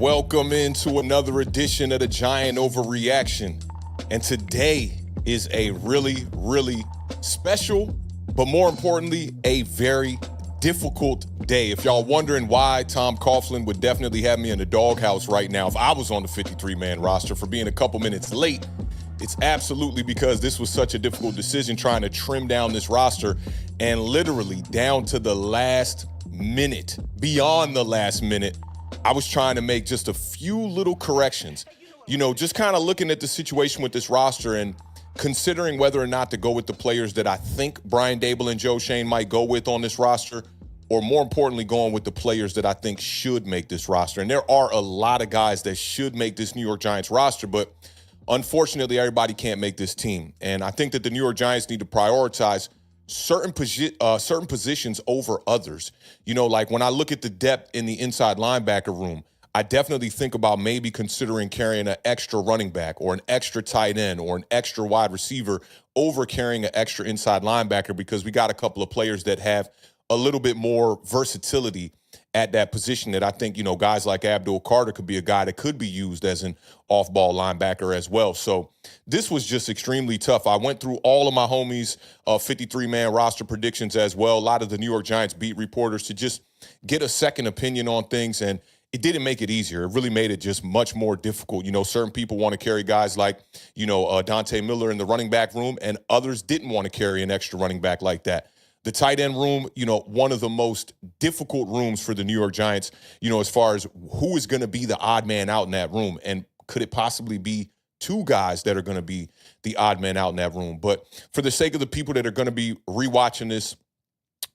Welcome into another edition of the Giant Overreaction. And today is a really, really special, but more importantly, a very difficult day. If y'all wondering why Tom Coughlin would definitely have me in the doghouse right now if I was on the 53-man roster for being a couple minutes late, it's absolutely because this was such a difficult decision trying to trim down this roster, and literally down to the last minute, beyond the last minute, I was trying to make just a few little corrections. You know, just kind of looking at the situation with this roster and considering whether or not to go with the players that I think Brian Daboll and Joe Schoen might go with on this roster, or more importantly, going with the players that I think should make this roster. And there are a lot of guys that should make this New York Giants roster, but unfortunately, everybody can't make this team. And I think that the New York Giants need to prioritize certain positions over others. You know, like when I look at the depth in the inside linebacker room, I definitely think about maybe considering carrying an extra running back or an extra tight end or an extra wide receiver over carrying an extra inside linebacker, because we got a couple of players that have a little bit more versatility at that position that I think, you know, guys like Abdul Carter could be a guy that could be used as an off-ball linebacker as well. So this was just extremely tough. I went through all of my homies' 53-man roster predictions as well, a lot of the New York Giants beat reporters, to just get a second opinion on things, and it didn't make it easier. It really made it just much more difficult. You know, certain people want to carry guys like, you know, Dante Miller in the running back room, and others didn't want to carry an extra running back like that. The tight end room, you know, one of the most difficult rooms for the New York Giants, you know, as far as who is going to be the odd man out in that room. And could it possibly be two guys that are going to be the odd man out in that room? But for the sake of the people that are going to be rewatching this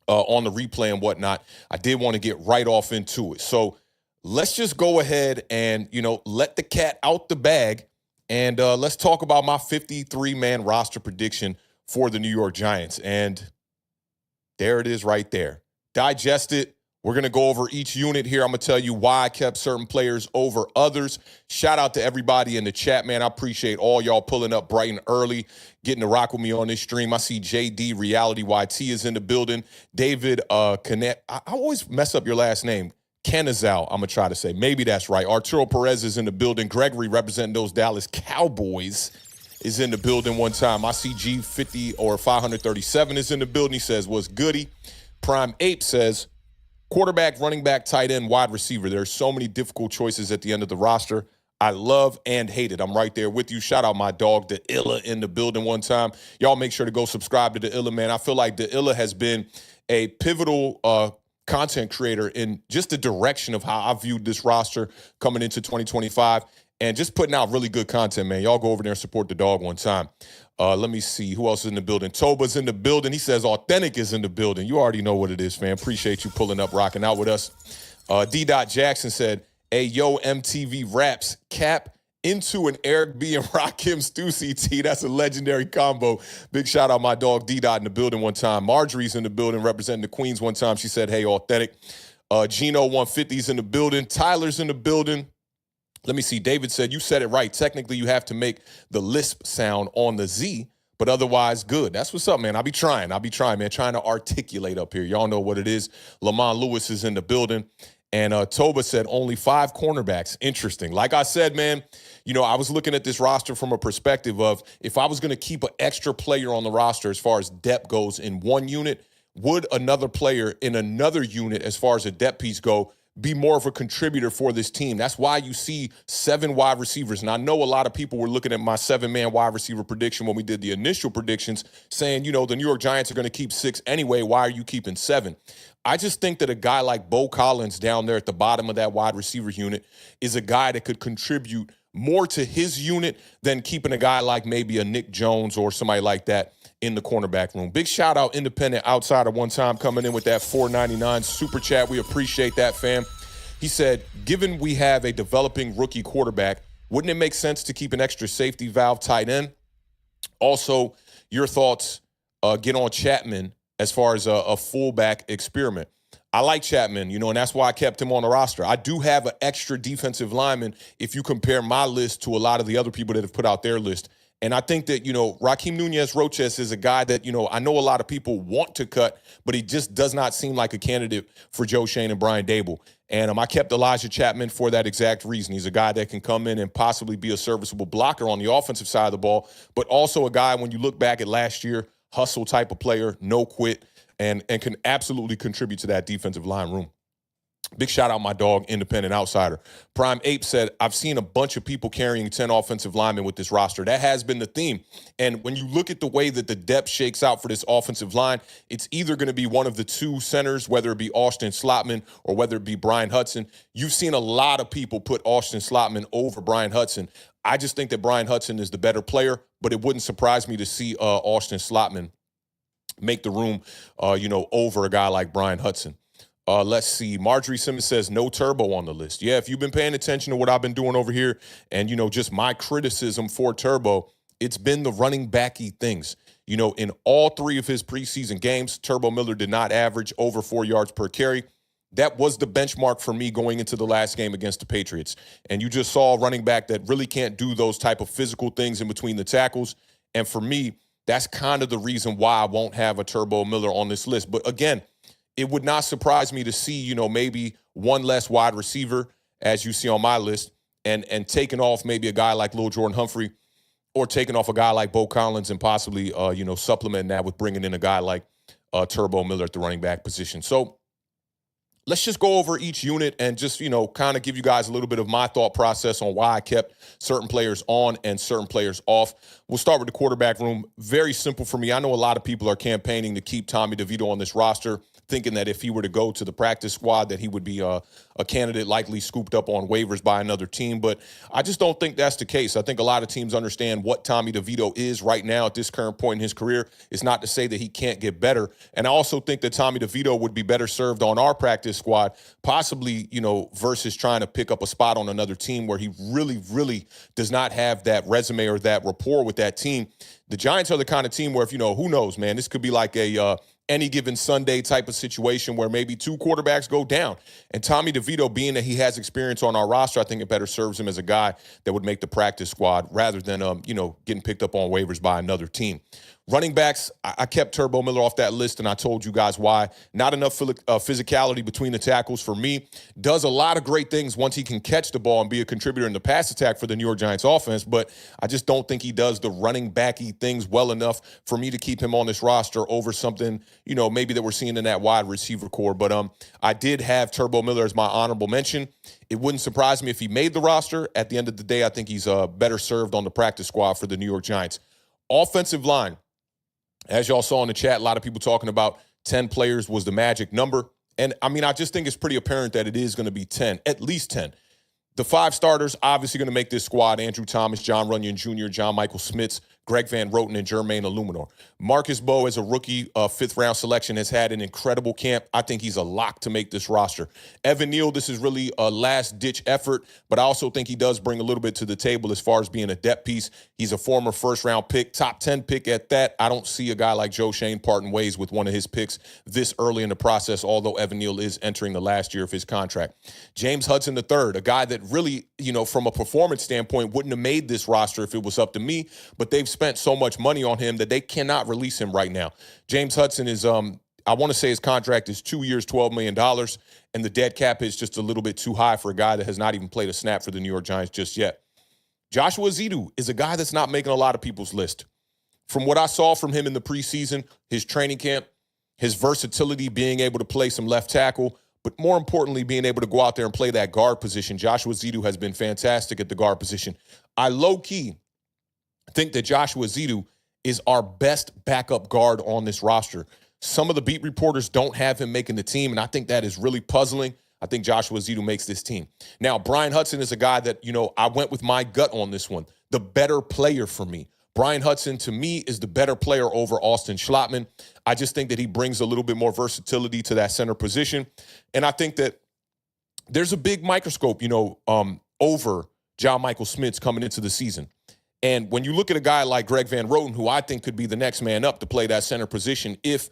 on the replay and whatnot, I did want to get right off into it. So let's just go ahead and, you know, let the cat out the bag, and let's talk about my 53-man roster prediction for the New York Giants. And there it is right there. Digest it. We're going to go over each unit here. I'm going to tell you why I kept certain players over others. Shout out to everybody in the chat, man. I appreciate all y'all pulling up bright and early, getting to rock with me on this stream. I see JD Reality YT is in the building. David Connect. I always mess up your last name. Kenazal, I'm going to try to say. Maybe that's right. Arturo Perez is in the building. Gregory, representing those Dallas Cowboys, is in the building one time. I see G50 or 537 is in the building. He says, what's goody? Prime Ape says, quarterback, running back, tight end, wide receiver. There's so many difficult choices at the end of the roster. I love and hate it. I'm right there with you. Shout out my dog, the Illa, in the building one time. Y'all make sure to go subscribe to the Illa, man. I feel like the Illa has been a pivotal content creator in just the direction of how I viewed this roster coming into 2025. And just putting out really good content, man. Y'all go over there and support the dog one time. Let me see. Who else is in the building? Toba's in the building. He says Authentic is in the building. You already know what it is, fam. Appreciate you pulling up, rocking out with us. D. Jackson said, hey, yo, MTV Raps, Cap into an Eric B. and Rakim Stussy T. That's a legendary combo. Big shout out my dog D. in the building one time. Marjorie's in the building representing the Queens one time. She said, hey, Authentic. Gino 150's in the building. Tyler's in the building. Let me see. David said, you said it right. Technically, you have to make the lisp sound on the Z, but otherwise good. That's what's up, man. I'll be trying, man. Trying to articulate up here. Y'all know what it is. Lamont Lewis is in the building. And Toba said only 5 cornerbacks. Interesting. Like I said, man, you know, I was looking at this roster from a perspective of if I was going to keep an extra player on the roster as far as depth goes in one unit, would another player in another unit as far as a depth piece go be more of a contributor for this team? That's why you see 7 wide receivers. And I know a lot of people were looking at my 7-man wide receiver prediction when we did the initial predictions, saying, you know, the New York Giants are going to keep 6 anyway. Why are you keeping 7? I just think that a guy like Bo Collins down there at the bottom of that wide receiver unit is a guy that could contribute more to his unit than keeping a guy like maybe a Nick Jones or somebody like that in the cornerback room. Big shout out Independent Outsider one time coming in with that $4.99 super chat. We appreciate that, fam. He said, given we have a developing rookie quarterback, wouldn't it make sense to keep an extra safety valve tight end? Also, your thoughts, get on Chapman as far as a fullback experiment. I like Chapman, you know, and that's why I kept him on the roster. I do have an extra defensive lineman if you compare my list to a lot of the other people that have put out their list. And I think that, Raheem Nunez-Roches is a guy that, I know a lot of people want to cut, but he just does not seem like a candidate for Joe Schoen and Brian Daboll. And I kept Elijah Chapman for that exact reason. He's a guy that can come in and possibly be a serviceable blocker on the offensive side of the ball, but also a guy, when you look back at last year, hustle type of player, no quit, and can absolutely contribute to that defensive line room. Big shout out my dog, Independent Outsider. Prime Ape said, I've seen a bunch of people carrying 10 offensive linemen with this roster. That has been the theme. And when you look at the way that the depth shakes out for this offensive line, it's either going to be one of the two centers, whether it be Austin Slotman or whether it be Brian Hudson. You've seen a lot of people put Austin Slotman over Brian Hudson. I just think that Brian Hudson is the better player, but it wouldn't surprise me to see Austin Slotman make the room, over a guy like Brian Hudson. Let's see. Marjorie Simmons says no Turbo on the list. Yeah, if you've been paying attention to what I've been doing over here and, just my criticism for Turbo, it's been the running backy things. In all three of his preseason games, Turbo Miller did not average over 4 yards per carry. That was the benchmark for me going into the last game against the Patriots. And you just saw a running back that really can't do those type of physical things in between the tackles. And for me, that's kind of the reason why I won't have a Turbo Miller on this list. But again, it would not surprise me to see, maybe one less wide receiver, as you see on my list, and taking off maybe a guy like Lil Jordan Humphrey, or taking off a guy like Bo Collins and possibly, supplementing that with bringing in a guy like Turbo Miller at the running back position. So let's just go over each unit and just, kind of give you guys a little bit of my thought process on why I kept certain players on and certain players off. We'll start with the quarterback room. Very simple for me. I know a lot of people are campaigning to keep Tommy DeVito on this roster, thinking that if he were to go to the practice squad that he would be a candidate likely scooped up on waivers by another team. But I just don't think that's the case. I think a lot of teams understand what Tommy DeVito is right now at this current point in his career. It's not to say that he can't get better. And I also think that Tommy DeVito would be better served on our practice squad, possibly, versus trying to pick up a spot on another team where he really, really does not have that resume or that rapport with that team. The Giants are the kind of team where, if who knows, man, this could be like a any given Sunday type of situation where maybe two quarterbacks go down. And Tommy DeVito, being that he has experience on our roster, I think it better serves him as a guy that would make the practice squad rather than, getting picked up on waivers by another team. Running backs, I kept Turbo Miller off that list, and I told you guys why. Not enough physicality between the tackles for me. Does a lot of great things once he can catch the ball and be a contributor in the pass attack for the New York Giants offense, but I just don't think he does the running backy things well enough for me to keep him on this roster over something, maybe that we're seeing in that wide receiver core. But I did have Turbo Miller as my honorable mention. It wouldn't surprise me if he made the roster. At the end of the day, I think he's better served on the practice squad for the New York Giants. Offensive line. As y'all saw in the chat, a lot of people talking about 10 players was the magic number. And, I just think it's pretty apparent that it is going to be 10, at least 10. The 5 starters obviously going to make this squad: Andrew Thomas, John Runyon Jr., John Michael Schmitz, Greg Van Roten, and Jermaine Illuminor. Marcus Bowe, as a rookie 5th-round selection, has had an incredible camp. I think he's a lock to make this roster. Evan Neal, this is really a last-ditch effort, but I also think he does bring a little bit to the table as far as being a depth piece. He's a former first-round pick, top 10 pick at that. I don't see a guy like Joe Schoen parting ways with one of his picks this early in the process, although Evan Neal is entering the last year of his contract. James Hudson III, a guy that really, from a performance standpoint, wouldn't have made this roster if it was up to me, but they've spent so much money on him that they cannot release him right now. James Hudson is, I want to say his contract is 2 years, $12 million, and the dead cap is just a little bit too high for a guy that has not even played a snap for the New York Giants just yet. Joshua Ezeudu is a guy that's not making a lot of people's list. From what I saw from him in the preseason, his training camp, his versatility, being able to play some left tackle, but more importantly, being able to go out there and play that guard position. Joshua Ezeudu has been fantastic at the guard position. I low-key think that Joshua Ezeudu is our best backup guard on this roster. Some of the beat reporters don't have him making the team, and I think that is really puzzling. I think Joshua Ezeudu makes this team. Now, Brian Hudson is a guy that, I went with my gut on this one. The better player for me. Brian Hudson, to me, is the better player over Austin Schlotman. I just think that he brings a little bit more versatility to that center position. And I think that there's a big microscope, over John Michael Schmitz coming into the season. And when you look at a guy like Greg Van Roten, who I think could be the next man up to play that center position if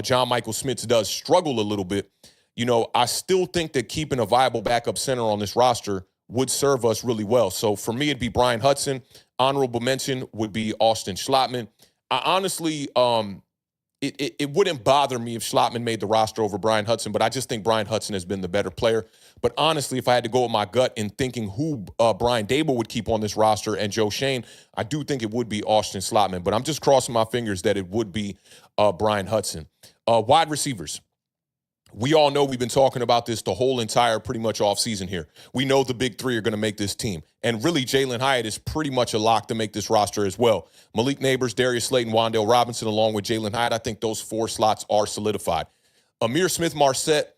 John Michael Schmitz does struggle a little bit, I still think that keeping a viable backup center on this roster would serve us really well. So for me, it'd be Brian Hudson. Honorable mention would be Austin Schlottmann. I honestly, it wouldn't bother me if Schlottmann made the roster over Brian Hudson, but I just think Brian Hudson has been the better player. But honestly, if I had to go with my gut in thinking who Brian Dable would keep on this roster and Joe Schoen, I do think it would be Austin Schlottmann. But I'm just crossing my fingers that it would be Brian Hudson. Wide receivers. We all know we've been talking about this the whole entire pretty much offseason here. We know the big three are going to make this team. And really, Jalen Hyatt is pretty much a lock to make this roster as well. Malik Neighbors, Darius Slayton, Wan'Dale Robinson, along with Jalen Hyatt, I think those 4 slots are solidified. Ihmir Smith-Marsette,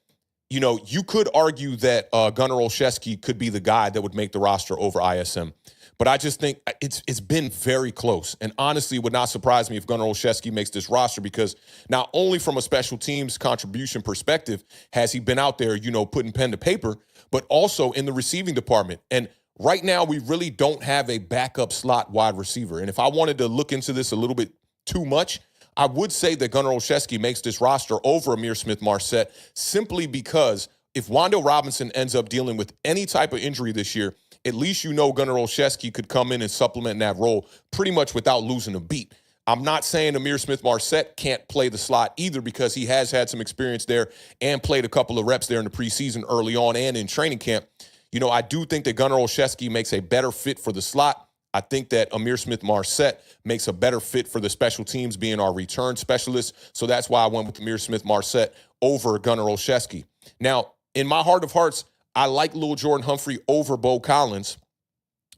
you know, you could argue that Gunnar Olszewski could be the guy that would make the roster over ISM. But I just think it's been very close. And honestly, it would not surprise me if Gunnar Olszewski makes this roster, because not only from a special teams contribution perspective has he been out there, you know, putting pen to paper, but also in the receiving department. And right now, we really don't have a backup slot wide receiver. And if I wanted to look into this a little bit too much, I would say that Gunnar Olszewski makes this roster over Ihmir Smith-Marsette, simply because if Wan'Dale Robinson ends up dealing with any type of injury this year, at least you know Gunnar Olszewski could come in and supplement in that role pretty much without losing a beat. I'm not saying Ihmir Smith-Marsette can't play the slot either, because he has had some experience there and played a couple of reps there in the preseason early on and in training camp. You know, I do think that Gunnar Olszewski makes a better fit for the slot. I think that Ihmir Smith-Marsette makes a better fit for the special teams, being our return specialist. So that's why I went with Ihmir Smith-Marsette over Gunnar Olszewski. Now, in my heart of hearts, I like Lil Jordan Humphrey over Beau Collins,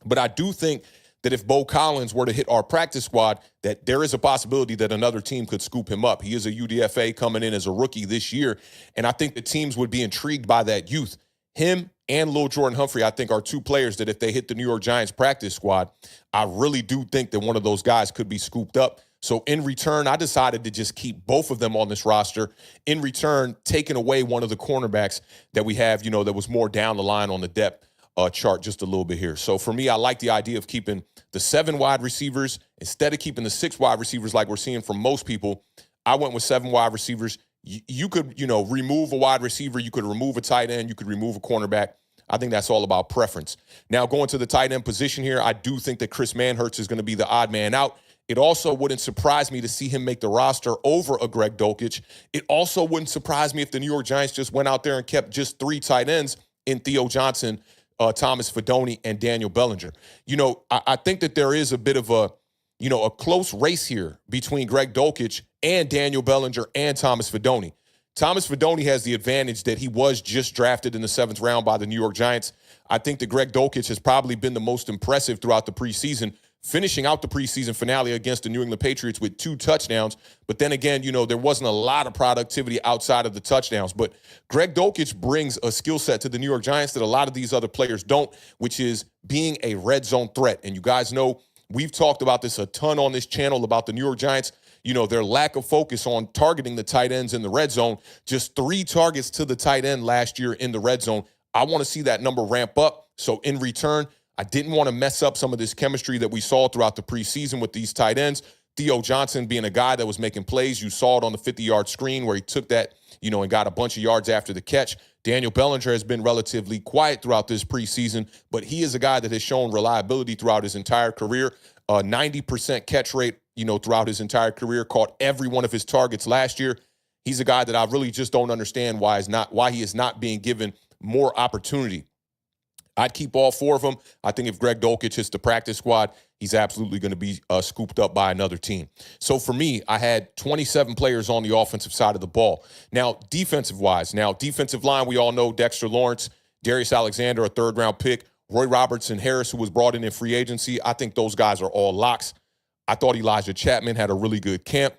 but I do think that if Beau Collins were to hit our practice squad, that there is a possibility that another team could scoop him up. He is a UDFA coming in as a rookie this year, and I think the teams would be intrigued by that youth. Him and Lil Jordan Humphrey, I think, are 2 players that if they hit the New York Giants practice squad, I really do think that one of those guys could be scooped up. So in return, I decided to just keep both of them on this roster. In return, taking away one of the cornerbacks that we have, you know, that was more down the line on the depth chart just a little bit here. So for me, I like the idea of keeping the 7 wide receivers instead of keeping the 6 wide receivers like we're seeing from most people. I went with 7 wide receivers. You could, you know, remove a wide receiver. You could remove a tight end. You could remove a cornerback. I think that's all about preference. Now, going to the tight end position here, I do think that Chris Manhertz is going to be the odd man out. It also wouldn't surprise me to see him make the roster over a Greg Dulcich. It also wouldn't surprise me if the New York Giants just went out there and kept just 3 tight ends in Theo Johnson, Thomas Fidone, and Daniel Bellinger. You know, I think that there is a bit of a close race here between Greg Dulcich and Daniel Bellinger and Thomas Fidone. Thomas Fidone has the advantage that he was just drafted in the 7th round by the New York Giants. I think that Greg Dulcich has probably been the most impressive throughout the preseason, finishing out the preseason finale against the New England Patriots with 2 touchdowns. But then again, you know, there wasn't a lot of productivity outside of the touchdowns. But Greg Dulcich brings a skill set to the New York Giants that a lot of these other players don't, which is being a red zone threat. And you guys know we've talked about this a ton on this channel about the New York Giants. You know, their lack of focus on targeting the tight ends in the red zone. Just 3 targets to the tight end last year in the red zone. I want to see that number ramp up. So in return, I didn't want to mess up some of this chemistry that we saw throughout the preseason with these tight ends. Theo Johnson being a guy that was making plays. You saw it on the 50-yard screen where he took that, you know, and got a bunch of yards after the catch. Daniel Bellinger has been relatively quiet throughout this preseason, but he is a guy that has shown reliability throughout his entire career. 90% catch rate, you know, throughout his entire career, caught every one of his targets last year. He's a guy that I really just don't understand why he is not being given more opportunity. I'd keep all 4 of them. I think if Greg Dulcich hits the practice squad, he's absolutely going to be scooped up by another team. So for me, I had 27 players on the offensive side of the ball. Now, defensive-wise, defensive line, we all know Dexter Lawrence, Darius Alexander, a 3rd-round pick, Roy Robertson Harris, who was brought in free agency. I think those guys are all locks. I thought Elijah Chapman had a really good camp,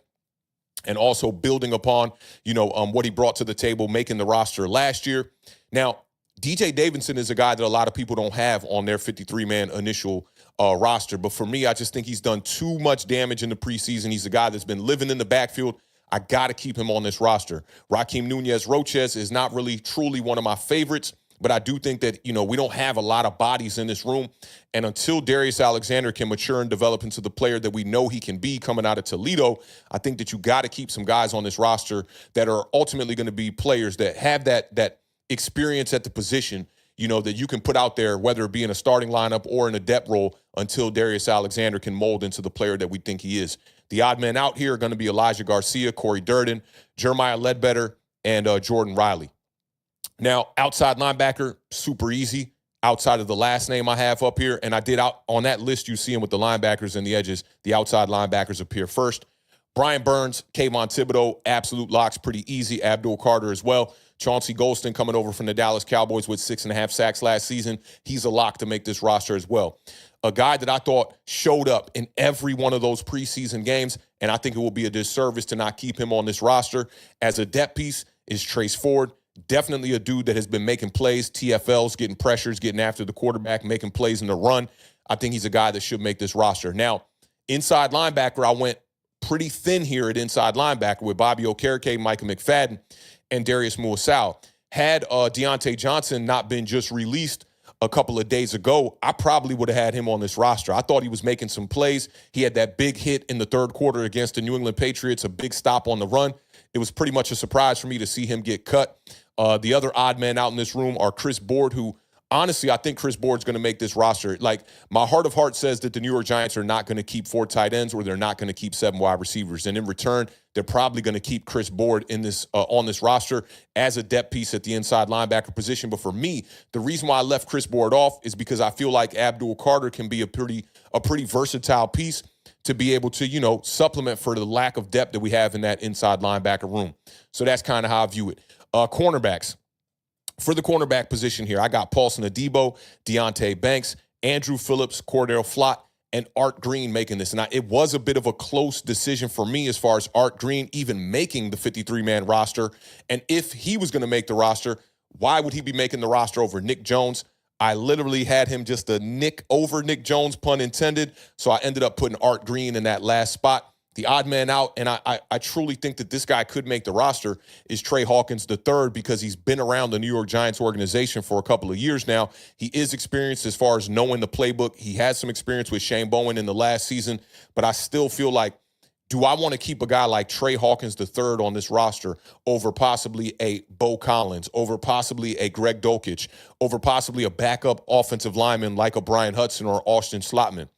and also building upon, you know, what he brought to the table, making the roster last year. Now, DJ Davidson is a guy that a lot of people don't have on their 53-man initial roster. But for me, I just think he's done too much damage in the preseason. He's a guy that's been living in the backfield. I got to keep him on this roster. Raheem Nunez-Roches is not really truly one of my favorites, but I do think that, you know, we don't have a lot of bodies in this room. And until Darius Alexander can mature and develop into the player that we know he can be coming out of Toledo, I think that you got to keep some guys on this roster that are ultimately going to be players that have that experience at the position. that you can put out there, whether it be in a starting lineup or in a depth role, until Darius Alexander can mold into the player that we think he is. The odd men out here are going to be Elijah Garcia, Corey Durden, Jeremiah Ledbetter, and Jordan Riley. Now, outside linebacker, super easy. Outside of the last name I have up here, and I did out on that list, you see him with the linebackers and the edges. The outside linebackers appear first. Brian Burns, Kayvon Thibodeau, absolute locks, pretty easy. Abdul Carter as well. Chauncey Golston coming over from the Dallas Cowboys with 6.5 sacks last season. He's a lock to make this roster as well. A guy that I thought showed up in every one of those preseason games, and I think it will be a disservice to not keep him on this roster as a depth piece, is Trace Ford. Definitely a dude that has been making plays, TFLs, getting pressures, getting after the quarterback, making plays in the run. I think he's a guy that should make this roster. Now, inside linebacker, I went pretty thin here at inside linebacker with Bobby Okereke, Micah McFadden, and Darius Muasau. Had Deontay Johnson not been just released a couple of days ago, I probably would have had him on this roster. I thought he was making some plays. He had that big hit in the third quarter against the New England Patriots, a big stop on the run. It was pretty much a surprise for me to see him get cut. The other odd men out in this room are Chris Board, who, honestly, I think Chris Board's going to make this roster. Like, my heart of hearts says that the New York Giants are not going to keep 4 tight ends, or they're not going to keep 7 wide receivers. And in return, they're probably going to keep Chris Board in this on this roster as a depth piece at the inside linebacker position. But for me, the reason why I left Chris Board off is because I feel like Abdul Carter can be a pretty versatile piece to be able to, supplement for the lack of depth that we have in that inside linebacker room. So that's kind of how I view it. Cornerbacks. For the cornerback position here, I got Paulson Adebo, Deonte Banks, Andrew Phillips, Cordell Flott, and Art Green making this. And it was a bit of a close decision for me as far as Art Green even making the 53-man roster. And if he was going to make the roster, why would he be making the roster over Nick Jones? I literally had him just a nick over Nick Jones, pun intended. So I ended up putting Art Green in that last spot. The odd man out, and I truly think that this guy could make the roster, is Trey Hawkins III, because he's been around the New York Giants organization for a couple of years now. He is experienced as far as knowing the playbook. He has some experience with Shane Bowen in the last season, but I still feel like, do I want to keep a guy like Trey Hawkins III on this roster over possibly a Bo Collins, over possibly a Greg Dulcich, over possibly a backup offensive lineman like a Brian Hudson or Austin Slotman?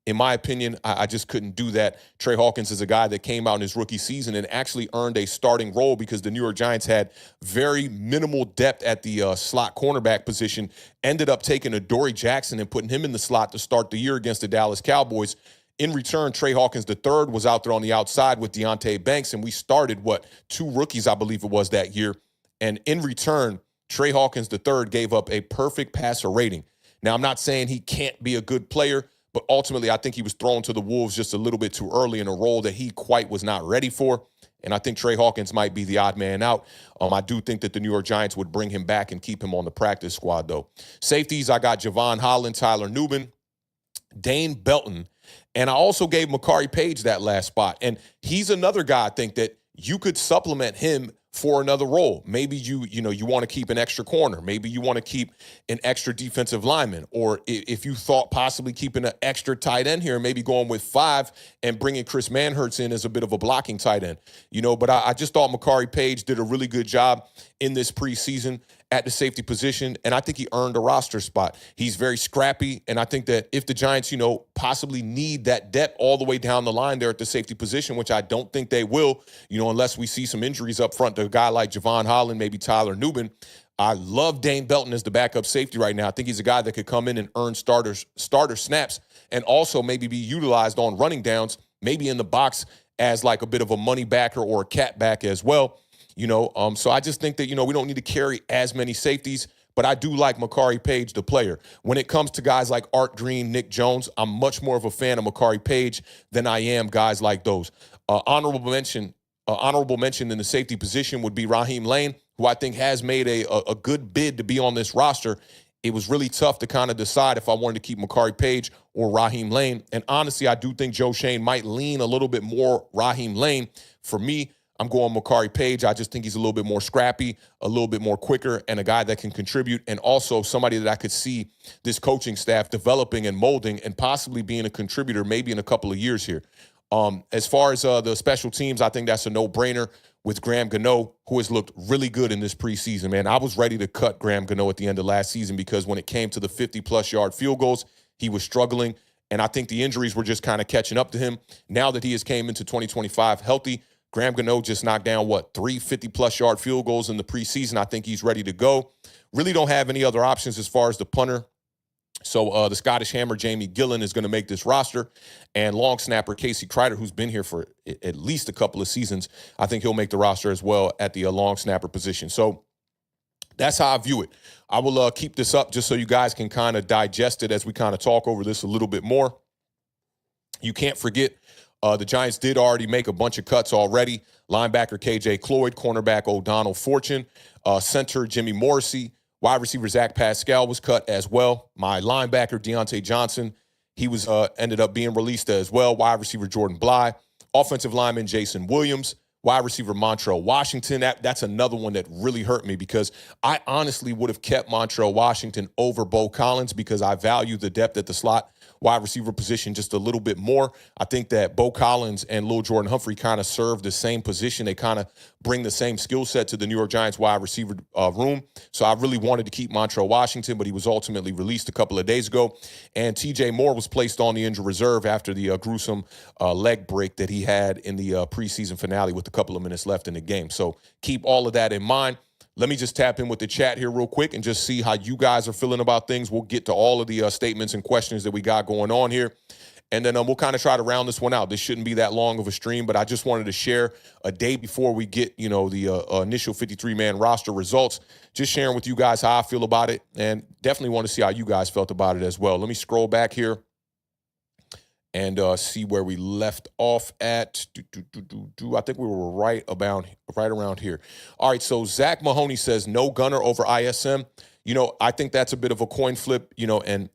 In my opinion, I just couldn't do that. Trey Hawkins is a guy that came out in his rookie season and actually earned a starting role because the New York Giants had very minimal depth at the slot cornerback position, ended up taking Adoree Jackson and putting him in the slot to start the year against the Dallas Cowboys. In return, Trey Hawkins III was out there on the outside with Deonte Banks, and we started, 2 rookies, I believe it was, that year. And in return, Trey Hawkins III gave up a perfect passer rating. Now, I'm not saying he can't be a good player, but ultimately, I think he was thrown to the wolves just a little bit too early in a role that he quite was not ready for. And I think Trey Hawkins might be the odd man out. I do think that the New York Giants would bring him back and keep him on the practice squad, though. Safeties, I got Javon Holland, Tyler Nubin, Dane Belton, and I also gave Makari Page that last spot. And he's another guy, I think, that you could supplement him for another role. Maybe you want to keep an extra corner. Maybe you want to keep an extra defensive lineman. Or if you thought possibly keeping an extra tight end here, maybe going with 5 and bringing Chris Manhertz in as a bit of a blocking tight end. But I just thought Makari Page did a really good job in this preseason at the safety position, and I think he earned a roster spot. He's very scrappy, and I think that if the Giants, possibly need that depth all the way down the line there at the safety position, which I don't think they will, unless we see some injuries up front to a guy like Javon Holland, maybe Tyler Nubin. I love Dane Belton as the backup safety right now. I think he's a guy that could come in and earn starter snaps and also maybe be utilized on running downs, maybe in the box as like a bit of a money backer or a cat back as well. So I just think that, we don't need to carry as many safeties, but I do like Makari Page, the player. When it comes to guys like Art Green, Nick Jones, I'm much more of a fan of Makari Page than I am guys like those. Honorable mention in the safety position would be Raheem Lane, who I think has made a good bid to be on this roster. It was really tough to kind of decide if I wanted to keep Makari Page or Raheem Lane. And honestly, I do think Joe Schoen might lean a little bit more Raheem Lane. For me, I'm going Makari Page. I just think he's a little bit more scrappy, a little bit more quicker, and a guy that can contribute, and also somebody that I could see this coaching staff developing and molding and possibly being a contributor maybe in a couple of years here. As far as the special teams, I think that's a no-brainer with Graham Gano, who has looked really good in this preseason, man. I was ready to cut Graham Gano at the end of last season because when it came to the 50-plus yard field goals, he was struggling. And I think the injuries were just kind of catching up to him. Now that he has came into 2025 healthy, Graham Gano just knocked down, 3 50-plus yard field goals in the preseason. I think he's ready to go. Really don't have any other options as far as the punter. So the Scottish Hammer, Jamie Gillan, is going to make this roster. And long snapper Casey Kreider, who's been here for at least a couple of seasons, I think he'll make the roster as well at the long snapper position. So that's how I view it. I will keep this up just so you guys can kind of digest it as we kind of talk over this a little bit more. You can't forget the Giants did already make a bunch of cuts already. Linebacker KJ Cloyd, cornerback O'Donnell Fortune, center Jimmy Morrissey, wide receiver Zach Pascal was cut as well. My linebacker Deontay Johnson, he was ended up being released as well. Wide receiver Jordan Bly, offensive lineman Jason Williams, wide receiver Montrell Washington. That's another one that really hurt me because I honestly would have kept Montrell Washington over Bo Collins because I value the depth at the slot wide receiver position just a little bit more. I think that Bo Collins and Lil Jordan Humphrey kind of serve the same position. They kind of bring the same skill set to the New York Giants wide receiver room. So I really wanted to keep Montrell Washington, but he was ultimately released a couple of days ago. And TJ Moore was placed on the injured reserve after the gruesome leg break that he had in the preseason finale with a couple of minutes left in the game. So keep all of that in mind. Let me just tap in with the chat here real quick and just see how you guys are feeling about things. We'll get to all of the statements and questions that we got going on here. And then we'll kind of try to round this one out. This shouldn't be that long of a stream, but I just wanted to share a day before we get, the initial 53-man roster results, just sharing with you guys how I feel about it, and definitely want to see how you guys felt about it as well. Let me scroll back here and see where we left off at. I think we were right around here. All right, so Zach Mahoney says no Gunner over ISM. I think that's a bit of a coin flip, and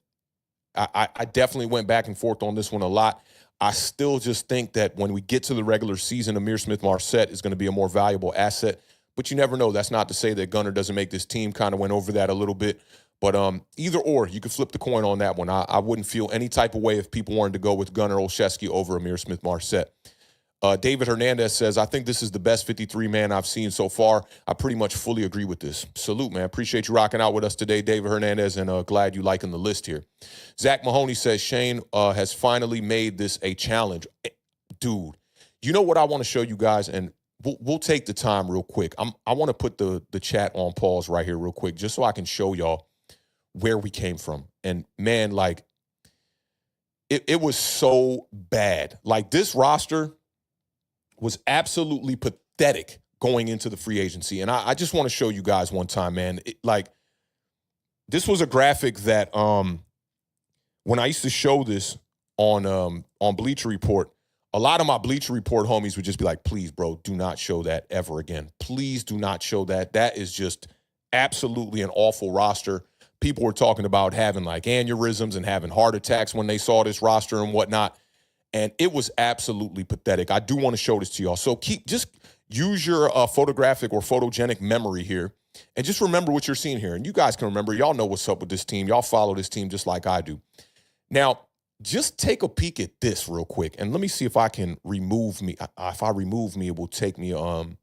I definitely went back and forth on this one a lot. I still just think that when we get to the regular season, Ihmir Smith-Marsette is going to be a more valuable asset. But you never know. That's not to say that Gunner doesn't make this team. Kind of went over that a little bit. But either or, you could flip the coin on that one. I wouldn't feel any type of way if people wanted to go with Gunnar Olszewski over Ihmir Smith-Marsette. David Hernandez says, I think this is the best 53-man I've seen so far. I pretty much fully agree with this. Salute, man. Appreciate you rocking out with us today, David Hernandez, and glad you liking the list here. Zach Mahoney says, Shane has finally made this a challenge. Dude, you know what I want to show you guys, and we'll take the time real quick. I want to put the chat on pause right here real quick just so I can show y'all where we came from. And man, like it was so bad. Like this roster was absolutely pathetic going into the free agency. And I just want to show you guys one time, man. This was a graphic that when I used to show this on Bleacher Report, a lot of my Bleacher Report homies would just be like, please, bro, do not show that ever again. Please do not show that. That is just absolutely an awful roster. People were talking about having like aneurysms and having heart attacks when they saw this roster and whatnot. And it was absolutely pathetic. I do want to show this to y'all. So just use your photographic or photogenic memory here and just remember what you're seeing here. And you guys can remember, y'all know what's up with this team. Y'all follow this team just like I do. Now, just take a peek at this real quick. And let me see if I can remove me. If I remove me, it will take me, it'll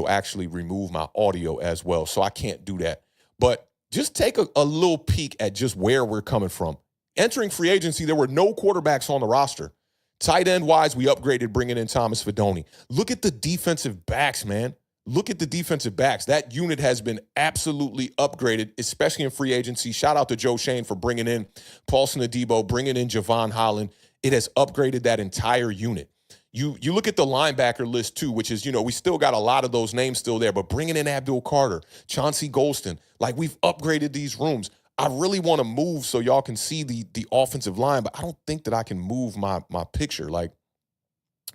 actually remove my audio as well. So I can't do that. But just take a little peek at just where we're coming from. Entering free agency, there were no quarterbacks on the roster. Tight end-wise, we upgraded bringing in Thomas Fidone. Look at the defensive backs, man. Look at the defensive backs. That unit has been absolutely upgraded, especially in free agency. Shout out to Joe Shane for bringing in Paulson Adebo, bringing in Javon Holland. It has upgraded that entire unit. You look at the linebacker list, too, which is, we still got a lot of those names still there, but bringing in Abdul Carter, Chauncey Golston, like we've upgraded these rooms. I really want to move so y'all can see the offensive line, but I don't think that I can move my picture. Like,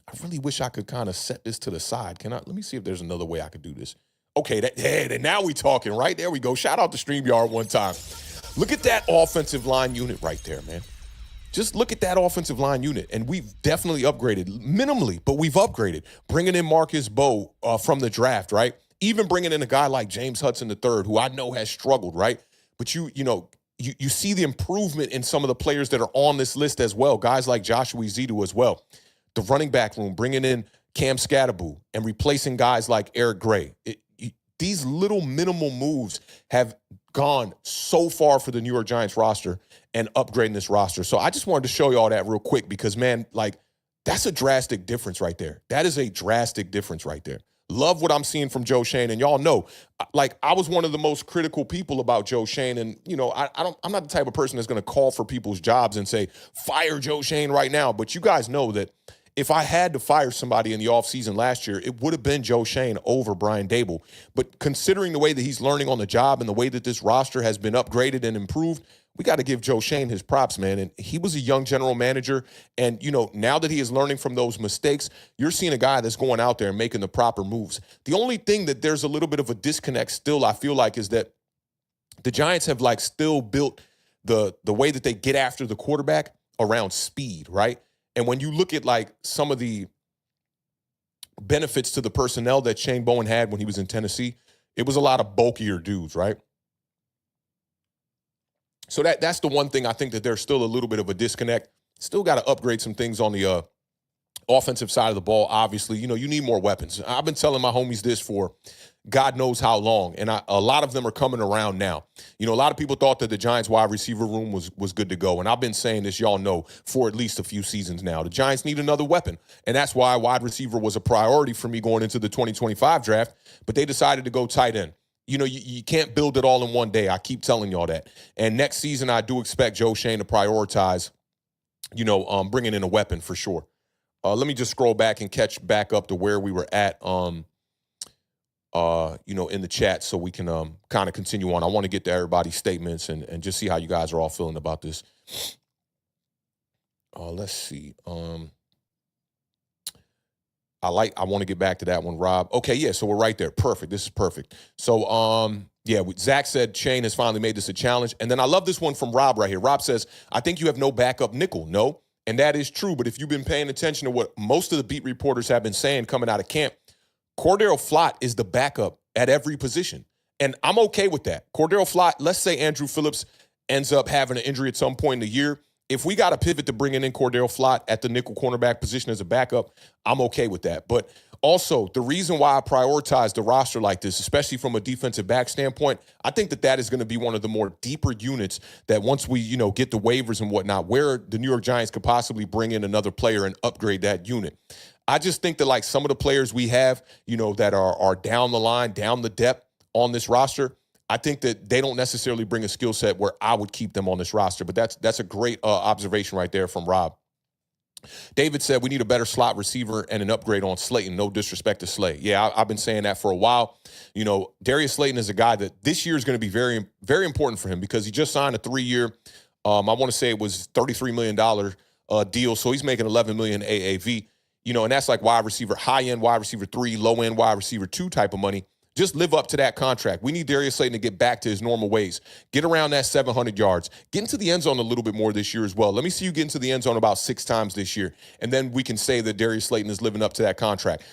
I really wish I could kind of set this to the side. Let me see if there's another way I could do this. Okay, now we talking, right? There we go. Shout out to StreamYard one time. Look at that offensive line unit right there, man. Just look at that offensive line unit, and we've definitely upgraded, minimally, but we've upgraded. Bringing in Marcus Bowe from the draft, right? Even bringing in a guy like James Hudson III, who I know has struggled, right? But you see the improvement in some of the players that are on this list as well, guys like Joshua Ezeudu as well. The running back room, bringing in Cam Scatterboo and replacing guys like Eric Gray. These little minimal moves have gone so far for the New York Giants roster and upgrading this roster. So I just wanted to show you all that real quick because, man, like, that's a drastic difference right there. That is a drastic difference right there. Love what I'm seeing from Joe Schoen. And y'all know, like, I was one of the most critical people about Joe Schoen. And, you know, I'm not the type of person that's going to call for people's jobs and say, fire Joe Schoen right now. But you guys know that if I had to fire somebody in the offseason last year, it would have been Joe Schoen over Brian Daboll. But considering the way that he's learning on the job and the way that this roster has been upgraded and improved, we got to give Joe Schoen his props, man. And he was a young general manager. And, you know, now that he is learning from those mistakes, you're seeing a guy that's going out there and making the proper moves. The only thing that there's a little bit of a disconnect still, I feel like, is that the Giants have, like, still built the way that they get after the quarterback around speed, right? And when you look at, like, some of the benefits to the personnel that Shane Bowen had when he was in Tennessee, it was a lot of bulkier dudes, right? So that's the one thing I think that there's still a little bit of a disconnect. Still got to upgrade some things on the offensive side of the ball, obviously. You know, you need more weapons. I've been telling my homies this for God knows how long, and a lot of them are coming around now. You know, a lot of people thought that the Giants wide receiver room was good to go, and I've been saying this, y'all know, for at least a few seasons now. The Giants need another weapon, and that's why wide receiver was a priority for me going into the 2025 draft, but they decided to go tight end. You know, you can't build it all in one day. I keep telling y'all that. And next season, I do expect Joe Schoen to prioritize, you know, bringing in a weapon for sure. Let me just scroll back and catch back up to where we were at, you know, in the chat so we can kind of continue on. I want to get to everybody's statements and just see how you guys are all feeling about this. Let's see. I want to get back to that one, Rob. Okay, yeah, so we're right there. Perfect. This is perfect. So, yeah, Zach said Shane has finally made this a challenge. And then I love this one from Rob right here. Rob says, I think you have no backup nickel. No, and that is true. But if you've been paying attention to what most of the beat reporters have been saying coming out of camp, Cordero Flott is the backup at every position. And I'm okay with that. Cordero Flott, let's say Andrew Phillips ends up having an injury at some point in the year. If we got to pivot to bringing in Cordero Flott at the nickel cornerback position as a backup, I'm okay with that. But also, the reason why I prioritize the roster like this, especially from a defensive back standpoint, I think that is going to be one of the more deeper units that once we, you know, get the waivers and whatnot, where the New York Giants could possibly bring in another player and upgrade that unit. I just think that, like, some of the players we have, you know, that are down the line, down the depth on this roster, I think that they don't necessarily bring a skill set where I would keep them on this roster. But that's a great observation right there from Rob. David said we need a better slot receiver and an upgrade on Slayton. No disrespect to Slay. Yeah, I've been saying that for a while. You know, Darius Slayton is a guy that this year is going to be very, very important for him because he just signed a 3-year, I want to say it was $33 million deal. So he's making $11 million AAV. You know, and that's like wide receiver, high-end wide receiver 3, low-end wide receiver 2 type of money. Just live up to that contract. We need Darius Slayton to get back to his normal ways. Get around that 700 yards. Get into the end zone a little bit more this year as well. Let me see you get into the end zone about 6 times this year. And then we can say that Darius Slayton is living up to that contract.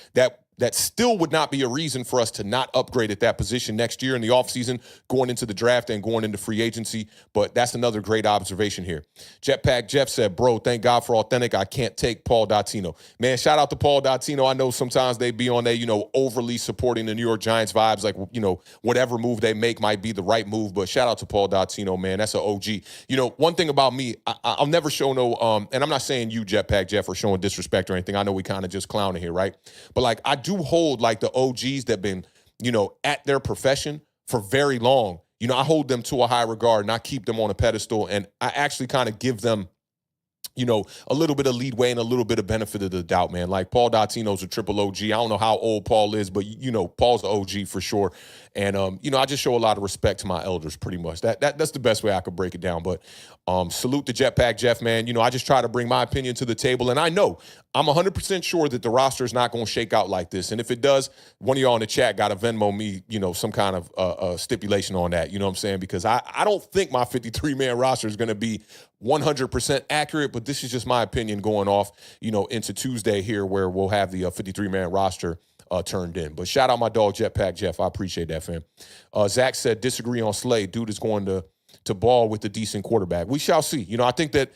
That still would not be a reason for us to not upgrade at that position next year in the offseason, going into the draft and going into free agency. But that's another great observation here. Jetpack Jeff said, bro, thank God for Authentic. I can't take Paul Dottino. Man, shout out to Paul Dottino. I know sometimes they be on there, you know, overly supporting the New York Giants vibes. Like, you know, whatever move they make might be the right move. But shout out to Paul Dottino, man. That's an OG. You know, one thing about me, I'll never show no, and I'm not saying you, Jetpack Jeff, are showing disrespect or anything. I know we kind of just clowning here, right? But, like, I do hold, like, the OGs that been, you know, at their profession for very long. You know, I hold them to a high regard and I keep them on a pedestal, and I actually kind of give them, you know, a little bit of leadway and a little bit of benefit of the doubt, man. Like, Paul Dottino's a triple OG. I don't know how old Paul is, but, you know, Paul's the OG for sure. And, you know, I just show a lot of respect to my elders pretty much. That's the best way I could break it down. But salute to Jetpack Jeff, man. You know, I just try to bring my opinion to the table. And I know I'm 100% sure that the roster is not going to shake out like this. And if it does, one of y'all in the chat got to Venmo me, you know, some kind of stipulation on that. You know what I'm saying? Because I don't think my 53-man roster is going to be 100% accurate, but this is just my opinion going off, you know, into Tuesday here where we'll have the 53-man roster turned in. But shout out my dog Jetpack Jeff. I appreciate that, fam. Zach said, disagree on Slay. Dude is going to to ball with a decent quarterback. We shall see. I think that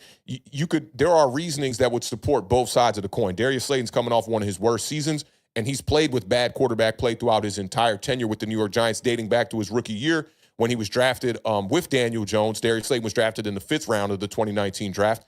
there are reasonings that would support both sides of the coin. Darius Slayton's coming off one of his worst seasons, and he's played with bad quarterback play throughout his entire tenure with the New York Giants, dating back to his rookie year when he was drafted with Daniel Jones. Darius Slayton was drafted in the 5th round of the 2019 draft.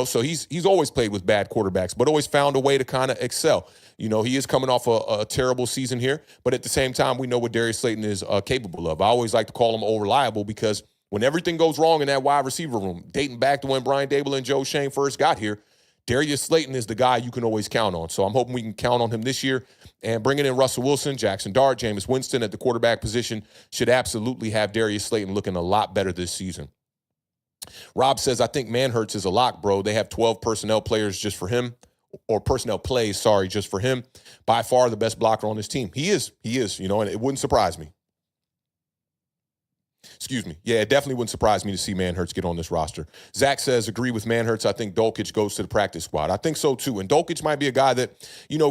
So he's always played with bad quarterbacks, but always found a way to kind of excel. He is coming off a terrible season here, but at the same time, we know what Darius Slayton is capable of. I always like to call him reliable because when everything goes wrong in that wide receiver room, dating back to when Brian Daboll and Joe Schoen first got here, Darius Slayton is the guy you can always count on. So I'm hoping we can count on him this year. And bringing in Russell Wilson, Jackson Dart, Jameis Winston at the quarterback position should absolutely have Darius Slayton looking a lot better this season. Rob says, I think Manhertz is a lock, bro. They have 12 personnel players just for him, or personnel plays, just for him. By far the best blocker on this team. He is, and it wouldn't surprise me. Excuse me. Yeah, it definitely wouldn't surprise me to see Manhertz get on this roster. Zach says, agree with Manhertz. I think Dulcich goes to the practice squad. I think so, too. And Dulcich might be a guy that,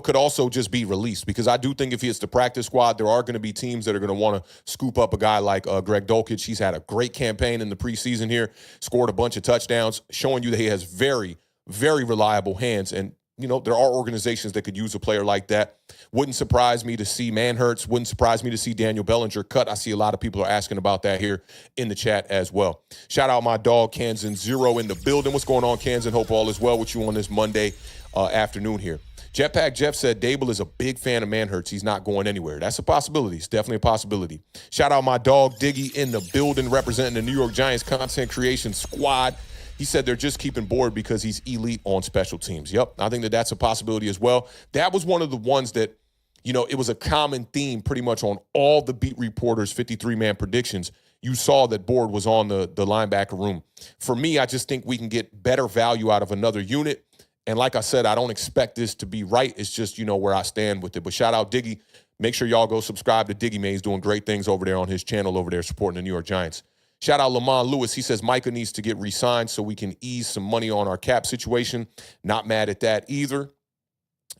could also just be released because I do think if he hits the practice squad, there are going to be teams that are going to want to scoop up a guy like Greg Dulcich. He's had a great campaign in the preseason here, scored a bunch of touchdowns, showing you that he has very, very reliable hands. And there are organizations that could use a player like that. Wouldn't surprise me to see Manhertz. Wouldn't surprise me to see Daniel Bellinger cut. I see a lot of people are asking about that here in the chat as well. Shout out my dog, Kansan Zero, in the building. What's going on, Kansan? Hope all is well with you on this Monday afternoon here. Jetpack Jeff said Daboll is a big fan of Manhertz. He's not going anywhere. That's a possibility. It's definitely a possibility. Shout out my dog, Diggy, in the building, representing the New York Giants content creation squad. He said they're just keeping Board because he's elite on special teams. Yep, I think that's a possibility as well. That was one of the ones that, it was a common theme pretty much on all the beat reporters' 53-man predictions. You saw that Board was on the linebacker room. For me, I just think we can get better value out of another unit. And like I said, I don't expect this to be right. It's just, where I stand with it. But shout out Diggy. Make sure y'all go subscribe to Diggy, man. He's doing great things over there on his channel over there supporting the New York Giants. Shout out Lamont Lewis. He says Micah needs to get re-signed so we can ease some money on our cap situation. Not mad at that either.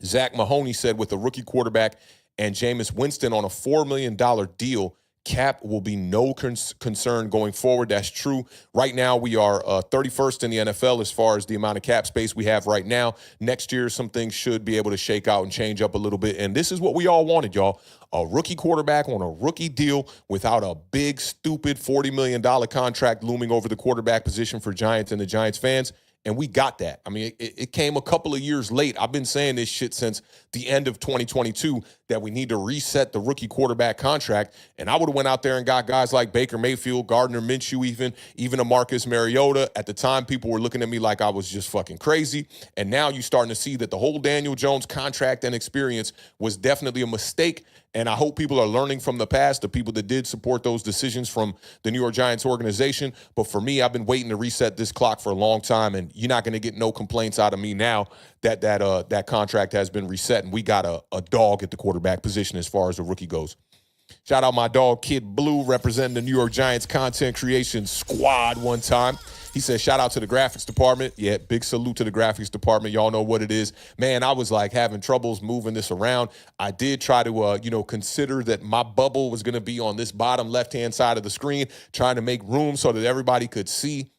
Zach Mahoney said with a rookie quarterback and Jameis Winston on a $4 million deal, cap will be no concern going forward. That's true. Right now, we are 31st in the NFL as far as the amount of cap space we have right now. Next year, some things should be able to shake out and change up a little bit. And this is what we all wanted, y'all. A rookie quarterback on a rookie deal without a big, stupid $40 million contract looming over the quarterback position for Giants and the Giants fans. And we got that. I mean, it came a couple of years late. I've been saying this shit since the end of 2022 that we need to reset the rookie quarterback contract. And I would have went out there and got guys like Baker Mayfield, Gardner Minshew, even a Marcus Mariota. At the time, people were looking at me like I was just fucking crazy. And now you're starting to see that the whole Daniel Jones contract and experience was definitely a mistake. And I hope people are learning from the past, the people that did support those decisions from the New York Giants organization. But for me, I've been waiting to reset this clock for a long time, and you're not going to get no complaints out of me now that that contract has been reset, and we got a dog at the quarterback position as far as the rookie goes. Shout out my dog, Kid Blue, representing the New York Giants content creation squad one time. He said, shout out to the graphics department. Yeah, big salute to the graphics department. Y'all know what it is. Man, I was like having troubles moving this around. I did try to, consider that my bubble was going to be on this bottom left-hand side of the screen, trying to make room so that everybody could see,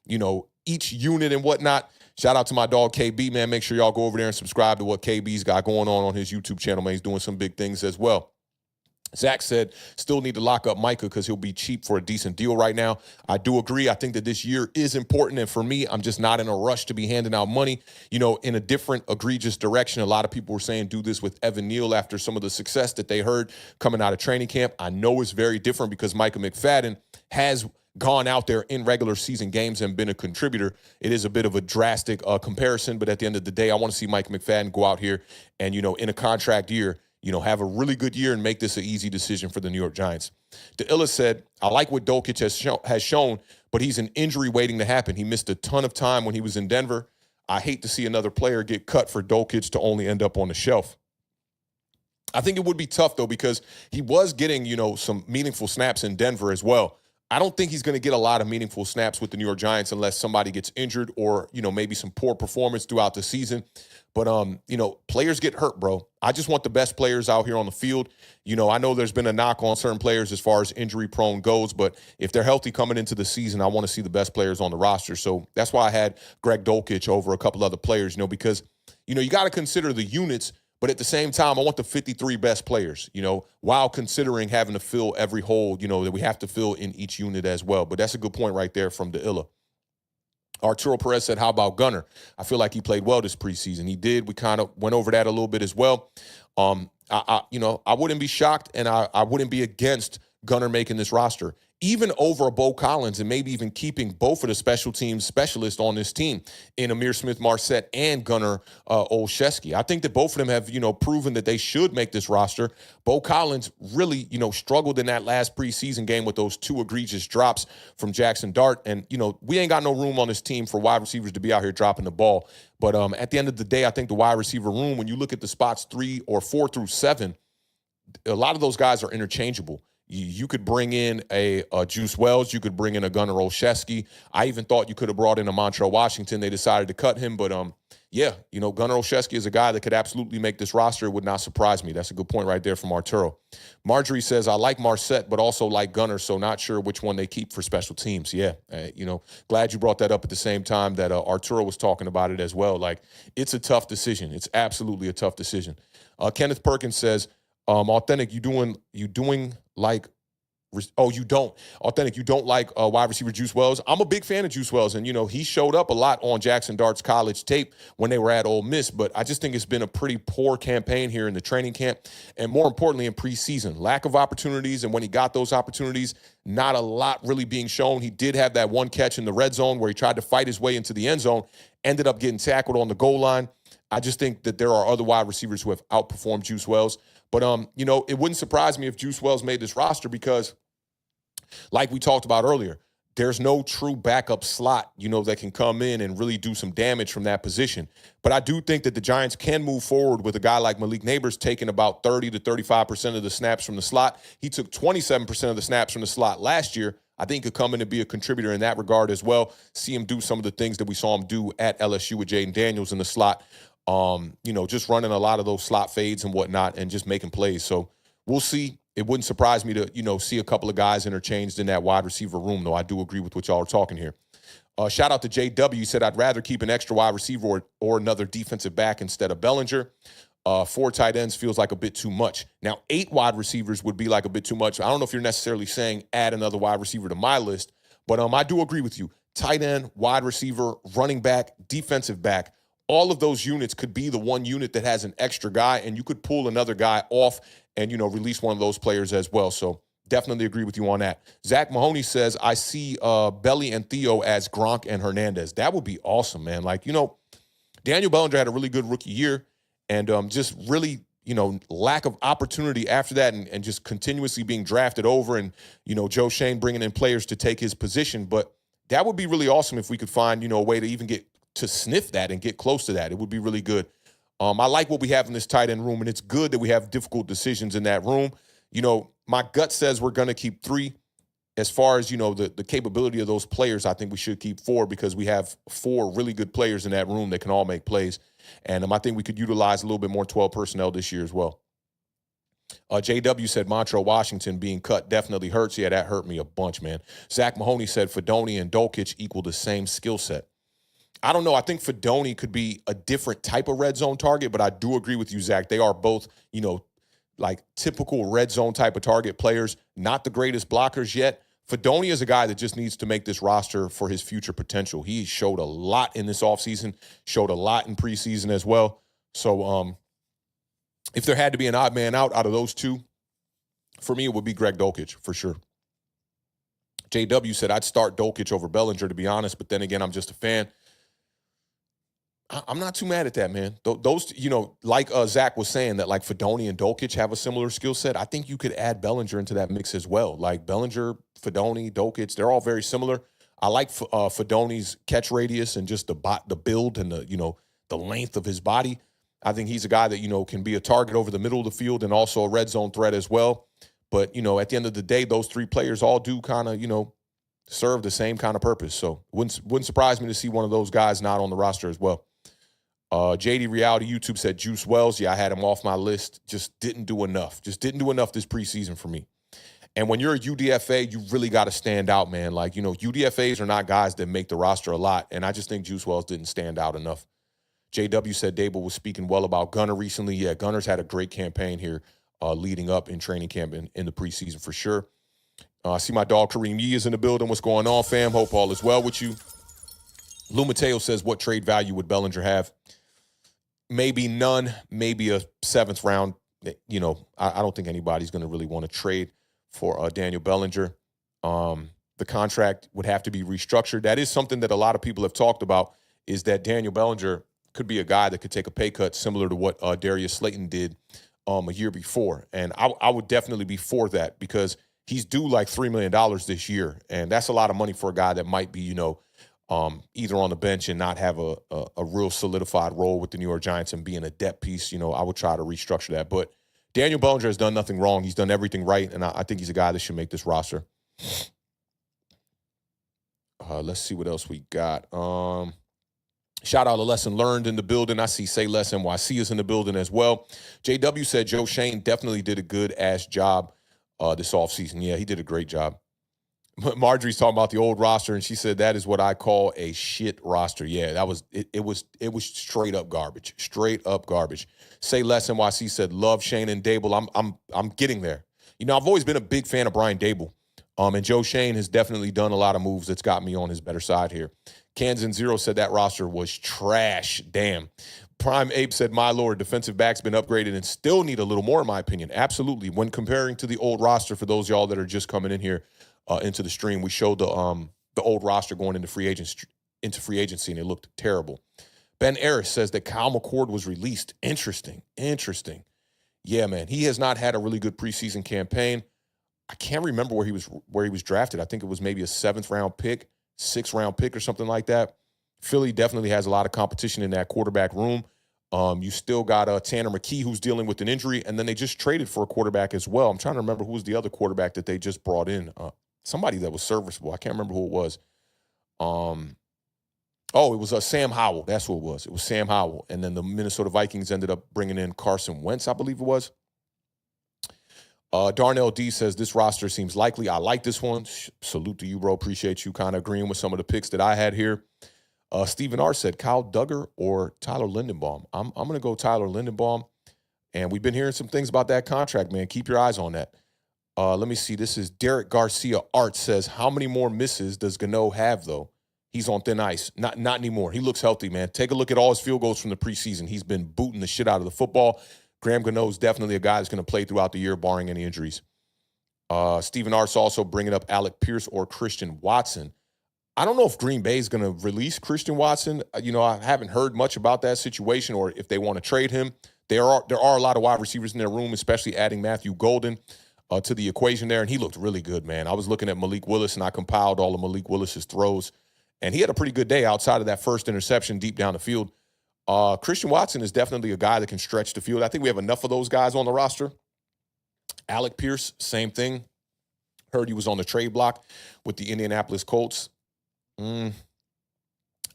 each unit and whatnot. Shout out to my dog, KB, man. Make sure y'all go over there and subscribe to what KB's got going on his YouTube channel, man. He's doing some big things as well. Zach said, still need to lock up Micah because he'll be cheap for a decent deal right now. I do agree. I think that this year is important. And for me, I'm just not in a rush to be handing out money, in a different egregious direction. A lot of people were saying do this with Evan Neal after some of the success that they heard coming out of training camp. I know it's very different because Micah McFadden has gone out there in regular season games and been a contributor. It is a bit of a drastic comparison, but at the end of the day, I want to see Mike McFadden go out here and, in a contract year, have a really good year and make this an easy decision for the New York Giants. DeIlla said, I like what Dulcich has shown, but he's an injury waiting to happen. He missed a ton of time when he was in Denver. I hate to see another player get cut for Dulcich to only end up on the shelf. I think it would be tough, though, because he was getting, some meaningful snaps in Denver as well. I don't think he's going to get a lot of meaningful snaps with the New York Giants unless somebody gets injured or, maybe some poor performance throughout the season. But, players get hurt, bro. I just want the best players out here on the field. I know there's been a knock on certain players as far as injury prone goes, but if they're healthy coming into the season, I want to see the best players on the roster. So that's why I had Greg Dulcich over a couple other players, because, you got to consider the units. But at the same time, I want the 53 best players, while considering having to fill every hole, that we have to fill in each unit as well. But that's a good point right there from Illa. Arturo Perez said, how about Gunner? I feel like he played well this preseason. He did. We kind of went over that a little bit as well. I wouldn't be shocked and I wouldn't be against Gunner making this roster, even over Bo Collins, and maybe even keeping both of the special teams specialists on this team in Ihmir Smith-Marsette and Gunnar Olszewski. I think that both of them have, proven that they should make this roster. Bo Collins really, struggled in that last preseason game with those 2 egregious drops from Jackson Dart. And, we ain't got no room on this team for wide receivers to be out here dropping the ball. But at the end of the day, I think the wide receiver room, when you look at the spots 3 or 4 through 7, a lot of those guys are interchangeable. You could bring in a Juice Wells. You could bring in a Gunnar Olszewski. I even thought you could have brought in a Montrell Washington. They decided to cut him. But, Gunnar Olszewski is a guy that could absolutely make this roster. It would not surprise me. That's a good point right there from Arturo. Marjorie says, I like Marsette, but also like Gunnar, so not sure which one they keep for special teams. Yeah, glad you brought that up at the same time that Arturo was talking about it as well. Like, it's a tough decision. It's absolutely a tough decision. Kenneth Perkins says, Authentic, you doing like, you don't. Authentic, you don't like wide receiver Juice Wells. I'm a big fan of Juice Wells, and, he showed up a lot on Jackson Dart's college tape when they were at Ole Miss, but I just think it's been a pretty poor campaign here in the training camp, and more importantly in preseason. Lack of opportunities, and when he got those opportunities, not a lot really being shown. He did have that one catch in the red zone where he tried to fight his way into the end zone, ended up getting tackled on the goal line. I just think that there are other wide receivers who have outperformed Juice Wells. But, it wouldn't surprise me if Juice Wells made this roster because, like we talked about earlier, there's no true backup slot, that can come in and really do some damage from that position. But I do think that the Giants can move forward with a guy like Malik Neighbors taking about 30 to 35% of the snaps from the slot. He took 27% of the snaps from the slot last year. I think he could come in and be a contributor in that regard as well. See him do some of the things that we saw him do at LSU with Jaden Daniels in the slot. Just running a lot of those slot fades and whatnot and just making plays. So we'll see. It wouldn't surprise me to, see a couple of guys interchanged in that wide receiver room, though. I do agree with what y'all are talking here. Shout out to JW. He said, I'd rather keep an extra wide receiver or another defensive back instead of Bellinger. 4 tight ends feels like a bit too much. Now, 8 wide receivers would be like a bit too much. I don't know if you're necessarily saying add another wide receiver to my list, but I do agree with you. Tight end, wide receiver, running back, defensive back. All of those units could be the one unit that has an extra guy, and you could pull another guy off and, release one of those players as well. So definitely agree with you on that. Zach Mahoney says, I see Belly and Theo as Gronk and Hernandez. That would be awesome, man. Like, Daniel Bellinger had a really good rookie year and just really, lack of opportunity after that and just continuously being drafted over and, Joe Schoen bringing in players to take his position. But that would be really awesome if we could find, a way to even get to sniff that and get close to that. It would be really good. I like what we have in this tight end room, and it's good that we have difficult decisions in that room. My gut says we're going to keep 3. As far as, the capability of those players, I think we should keep 4 because we have 4 really good players in that room that can all make plays. And I think we could utilize a little bit more 12 personnel this year as well. JW said Montrell Washington being cut definitely hurts. Yeah, that hurt me a bunch, man. Zach Mahoney said Fedoni and Dulcich equal the same skill set. I don't know. I think Fedoni could be a different type of red zone target, but I do agree with you, Zach. They are both, like typical red zone type of target players, not the greatest blockers yet. Fedoni is a guy that just needs to make this roster for his future potential. He showed a lot in this offseason, showed a lot in preseason as well. So if there had to be an odd man out of those 2, for me, it would be Greg Dulcich for sure. JW said, I'd start Dulcich over Bellinger, to be honest, but then again, I'm just a fan. I'm not too mad at that, man. Those, like Zach was saying, that like Fedoni and Dulcich have a similar skill set. I think you could add Bellinger into that mix as well. Like Bellinger, Fedoni, Dulcich, they're all very similar. I like Fedoni's catch radius and just the build and the length of his body. I think he's a guy that, can be a target over the middle of the field and also a red zone threat as well. But, at the end of the day, those 3 players all do kind of, serve the same kind of purpose. So wouldn't surprise me to see one of those guys not on the roster as well. JD Reality YouTube said Juice Wells. Yeah, I had him off my list. Just didn't do enough. Just didn't do enough this preseason for me. And when you're a UDFA, you really got to stand out, man. Like, UDFAs are not guys that make the roster a lot. And I just think Juice Wells didn't stand out enough. JW said Dable was speaking well about Gunner recently. Yeah, Gunner's had a great campaign here leading up in training camp in the preseason for sure. I see my dog Kareem Yee is in the building. What's going on, fam? Hope all is well with you. Lou Mateo says, what trade value would Bellinger have? Maybe none, maybe a 7th round. I don't think anybody's going to really want to trade for Daniel Bellinger. The contract would have to be restructured. That is something that a lot of people have talked about, is that Daniel Bellinger could be a guy that could take a pay cut similar to what Darius Slayton did a year before. And I would definitely be for that, because he's due like $3 million this year. And that's a lot of money for a guy that might be, either on the bench and not have a real solidified role with the New York Giants and being a depth piece. I would try to restructure that. But Daniel Bellinger has done nothing wrong. He's done everything right, and I think he's a guy that should make this roster. Let's see what else we got. Shout out to Lesson Learned in the building. I see Say Less NYC is in the building as well. JW said Joe Shane definitely did a good-ass job this offseason. Yeah, he did a great job. Marjorie's talking about the old roster, and she said that is what I call a shit roster. Yeah, that was it. It was straight up garbage. Straight up garbage. Say Less NYC said love Shane and Dable. I'm getting there. I've always been a big fan of Brian Dable. And Joe Shane has definitely done a lot of moves that's got me on his better side here. Kansan Zero said that roster was trash. Damn. Prime Ape said, my lord, defensive backs been upgraded and still need a little more, in my opinion. Absolutely. When comparing to the old roster, for those y'all that are just coming in here into the stream, we showed the old roster going into free agency, and it looked terrible. Ben Eris says that Kyle McCord was released. Interesting. Yeah, man. He has not had a really good preseason campaign. I can't remember where he was drafted. I think it was maybe a 7th round pick, 6th round pick or something like that. Philly definitely has a lot of competition in that quarterback room. You still got Tanner McKee, who's dealing with an injury, and then they just traded for a quarterback as well. I'm trying to remember who was the other quarterback that they just brought in. Somebody that was serviceable. I can't remember who it was. It was Sam Howell. That's who it was. It was Sam Howell. And then the Minnesota Vikings ended up bringing in Carson Wentz, I believe it was. Darnell D says, this roster seems likely. I like this one. Salute to you, bro. Appreciate you kind of agreeing with some of the picks that I had here. Stephen R. said, Kyle Duggar or Tyler Lindenbaum. I'm going to go Tyler Lindenbaum. And we've been hearing some things about that contract, man. Keep your eyes on that. Let me see. This is Derek Garcia. Art says, how many more misses does Gano have, though? He's on thin ice. Not anymore. He looks healthy, man. Take a look at all his field goals from the preseason. He's been booting the shit out of the football. Graham Gano is definitely a guy that's going to play throughout the year, barring any injuries. Stephen Art's also bringing up Alec Pierce or Christian Watson. I don't know if Green Bay is going to release Christian Watson. I haven't heard much about that situation, or if they want to trade him. There are a lot of wide receivers in their room, especially adding Matthew Golden to the equation there, and he looked really good, man. I was looking at Malik Willis, and I compiled all of Malik Willis's throws, and he had a pretty good day outside of that first interception deep down the field. Christian Watson is definitely a guy that can stretch the field. I think we have enough of those guys on the roster. Alec Pierce, same thing. Heard he was on the trade block with the Indianapolis Colts. I'm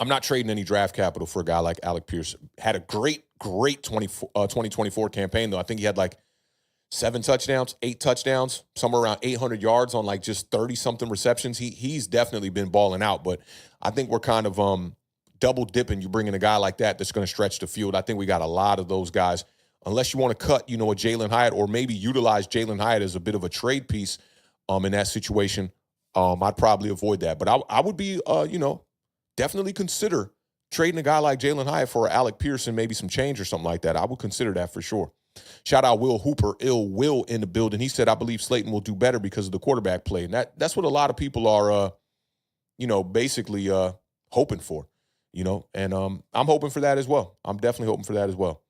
not trading any draft capital for a guy like Alec Pierce. Had a great 2024 campaign, though. I think he had like 7 touchdowns, 8 touchdowns, somewhere around 800 yards on like just 30-something receptions. He's definitely been balling out, but I think we're kind of double dipping. You bring in a guy like that's going to stretch the field. I think we got a lot of those guys. Unless you want to cut, a Jalen Hyatt, or maybe utilize Jalen Hyatt as a bit of a trade piece in that situation, I'd probably avoid that. But I would be, definitely consider trading a guy like Jalen Hyatt for Alec Pierce and maybe some change or something like that. I would consider that for sure. Shout out Will Hooper, Ill Will in the building. He said, I believe Slayton will do better because of the quarterback play. And that's what a lot of people are, basically hoping for, and I'm hoping for that as well. I'm definitely hoping for that as well.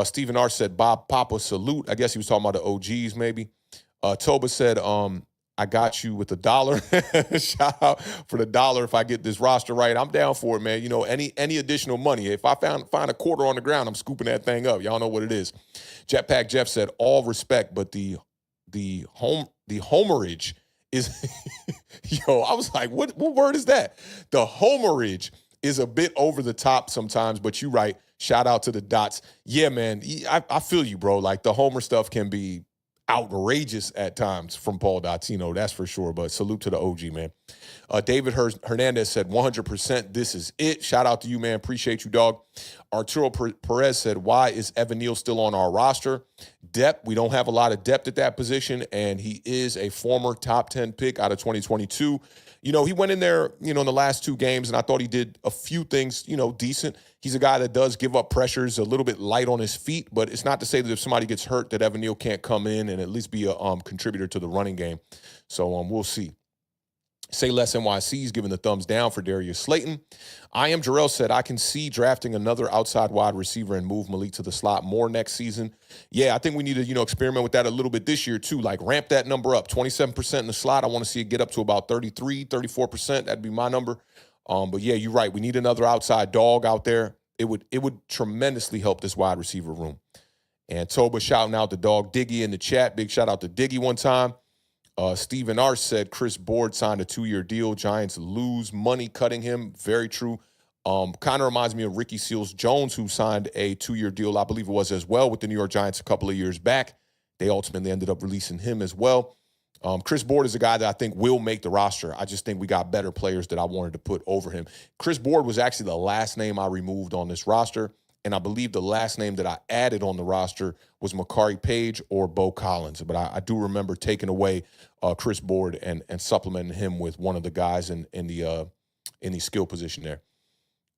Stephen R. said, Bob Papa, salute. I guess he was talking about the OGs maybe. Toba said, I got you with $1. Shout out for the $1 if I get this roster right. I'm down for it, man. Any additional money. If I find a quarter on the ground, I'm scooping that thing up. Y'all know what it is. Jetpack Jeff said, all respect, but the homerage is, yo, I was like, what word is that? The homerage is a bit over the top sometimes, but you're right. Shout out to the dots. Yeah, man, I feel you, bro. Like the homer stuff can be outrageous at times from Paul Dottino, that's for sure. But salute to the OG, man. David Hernandez said 100%. This is it. Shout out to you, man. Appreciate you, dog. Arturo Perez said, why is Evan Neal still on our roster? Depth. We don't have a lot of depth at that position, and he is a former top 10 pick out of 2022. You know, he went in there, you know, in the last 2 games, and I thought he did a few things, you know, decent. He's a guy that does give up pressures, a little bit light on his feet, but it's not to say that if somebody gets hurt that Evan Neal can't come in and at least be a contributor to the running game. So we'll see. Say Less NYC is giving the thumbs down for Darius Slayton. I Am Jarrell said, I can see drafting another outside wide receiver and move Malik to the slot more next season. Yeah, I think we need to, you know, experiment with that a little bit this year too. Like ramp that number up. 27% in the slot. I want to see it get up to about 33, 34%. That'd be my number. But yeah, you're right. We need another outside dog out there. It would tremendously help this wide receiver room. And Toba shouting out the dog Diggy in the chat. Big shout out to Diggy one time. Stephen R. said Chris Board signed a 2-year deal. Giants lose money cutting him. Very true. Kind of reminds me of Ricky Seals-Jones, who signed a 2-year deal, I believe it was as well, with the New York Giants a couple of years back. They ultimately ended up releasing him as well. Chris Board is a guy that I think will make the roster. I just think we got better players that I wanted to put over him. Chris Board was actually the last name I removed on this roster, and I believe the last name that I added on the roster was Makari Page or Bo Collins. But I do remember taking away Chris Board and supplementing him with one of the guys in the skill position there.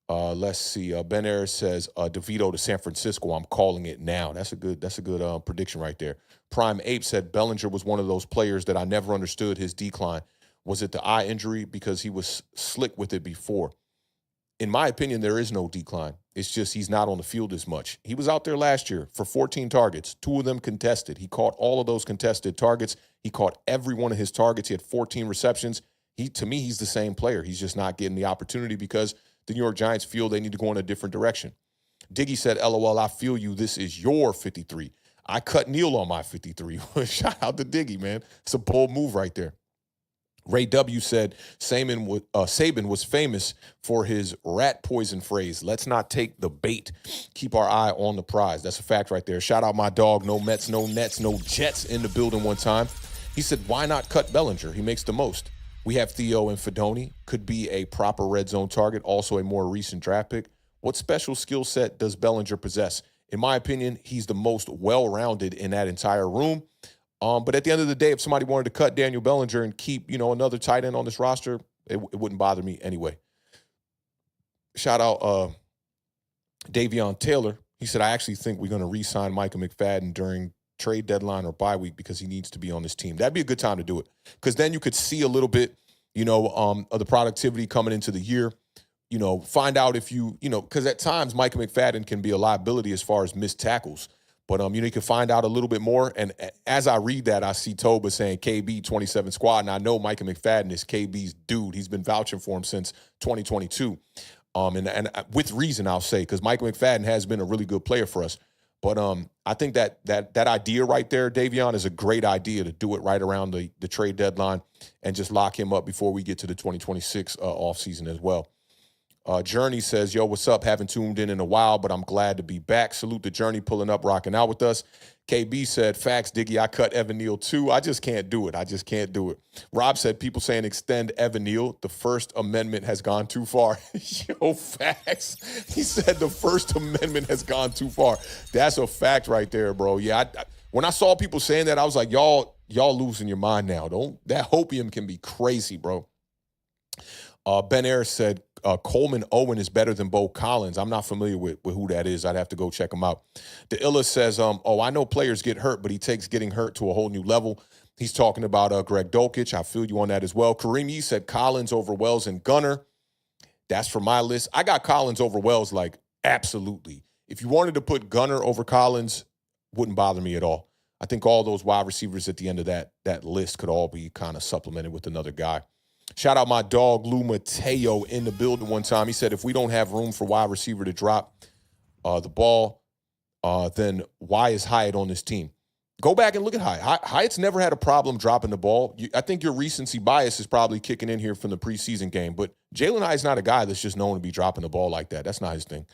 Let's see. Ben Ayers says DeVito to San Francisco. I'm calling it now. That's a good prediction right there. Prime Ape said Bellinger was one of those players that I never understood his decline. Was it the eye injury? Because he was slick with it before. In my opinion, there is no decline. It's just he's not on the field as much. He was out there last year for 14 targets, 2 of them contested. He caught all of those contested targets. He caught every one of his targets. He had 14 receptions. To me, he's the same player. He's just not getting the opportunity because the New York Giants feel they need to go in a different direction. Diggy said, LOL, I feel you. This is your 53. I cut Neal on my 53. Shout out to Diggy, man. It's a bold move right there. Ray W. said Saban was famous for his rat poison phrase. Let's not take the bait. Keep our eye on the prize. That's a fact right there. Shout out my dog. No Mets, no Nets, no Jets in the building one time. He said, why not cut Bellinger? He makes the most. We have Theo and Fedoni. Could be a proper red zone target. Also a more recent draft pick. What special skill set does Bellinger possess? In my opinion, he's the most well-rounded in that entire room. But at the end of the day, if somebody wanted to cut Daniel Bellinger and keep, you know, another tight end on this roster, it wouldn't bother me anyway. Shout out Davion Taylor. He said, I actually think we're going to re-sign Micah McFadden during trade deadline or bye week because he needs to be on this team. That'd be a good time to do it because then you could see a little bit, you know, of the productivity coming into the year. You know, find out if you know, because at times Micah McFadden can be a liability as far as missed tackles. But, you know, you can find out a little bit more. And as I read that, I see Toba saying KB 27 squad. And I know Micah McFadden is KB's dude. He's been vouching for him since 2022. And with reason, I'll say, because Micah McFadden has been a really good player for us. But I think that idea right there, Davion, is a great idea to do it right around the trade deadline and just lock him up before we get to the 2026 offseason as well. Journey says, yo, what's up? Haven't tuned in a while, but I'm glad to be back. Salute to Journey pulling up, rocking out with us. KB said, facts, Diggy, I cut Evan Neal too. I just can't do it. Rob said, people saying extend Evan Neal. The First Amendment has gone too far. Yo, facts. He said the First Amendment has gone too far. That's a fact right there, bro. Yeah, when I saw people saying that, I was like, y'all losing your mind now. That hopium can be crazy, bro. Ben Ayers said, Coleman Owen is better than Bo Collins. I'm not familiar with who that is. I'd have to go check him out. The Illa says, I know players get hurt, but he takes getting hurt to a whole new level. He's talking about Greg Dulcich. I feel you on that as well. Kareem Yee said Collins over Wells and Gunner. That's for my list. I got Collins over Wells, like, absolutely. If you wanted to put Gunner over Collins, wouldn't bother me at all. I think all those wide receivers at the end of that list could all be kind of supplemented with another guy. Shout out my dog, Lou Mateo, in the building one time. He said, if we don't have room for wide receiver to drop the ball, then why is Hyatt on this team? Go back and look at Hyatt. Hyatt's never had a problem dropping the ball. I think your recency bias is probably kicking in here from the preseason game, but Jalen Hyatt's not a guy that's just known to be dropping the ball like that. That's not his thing.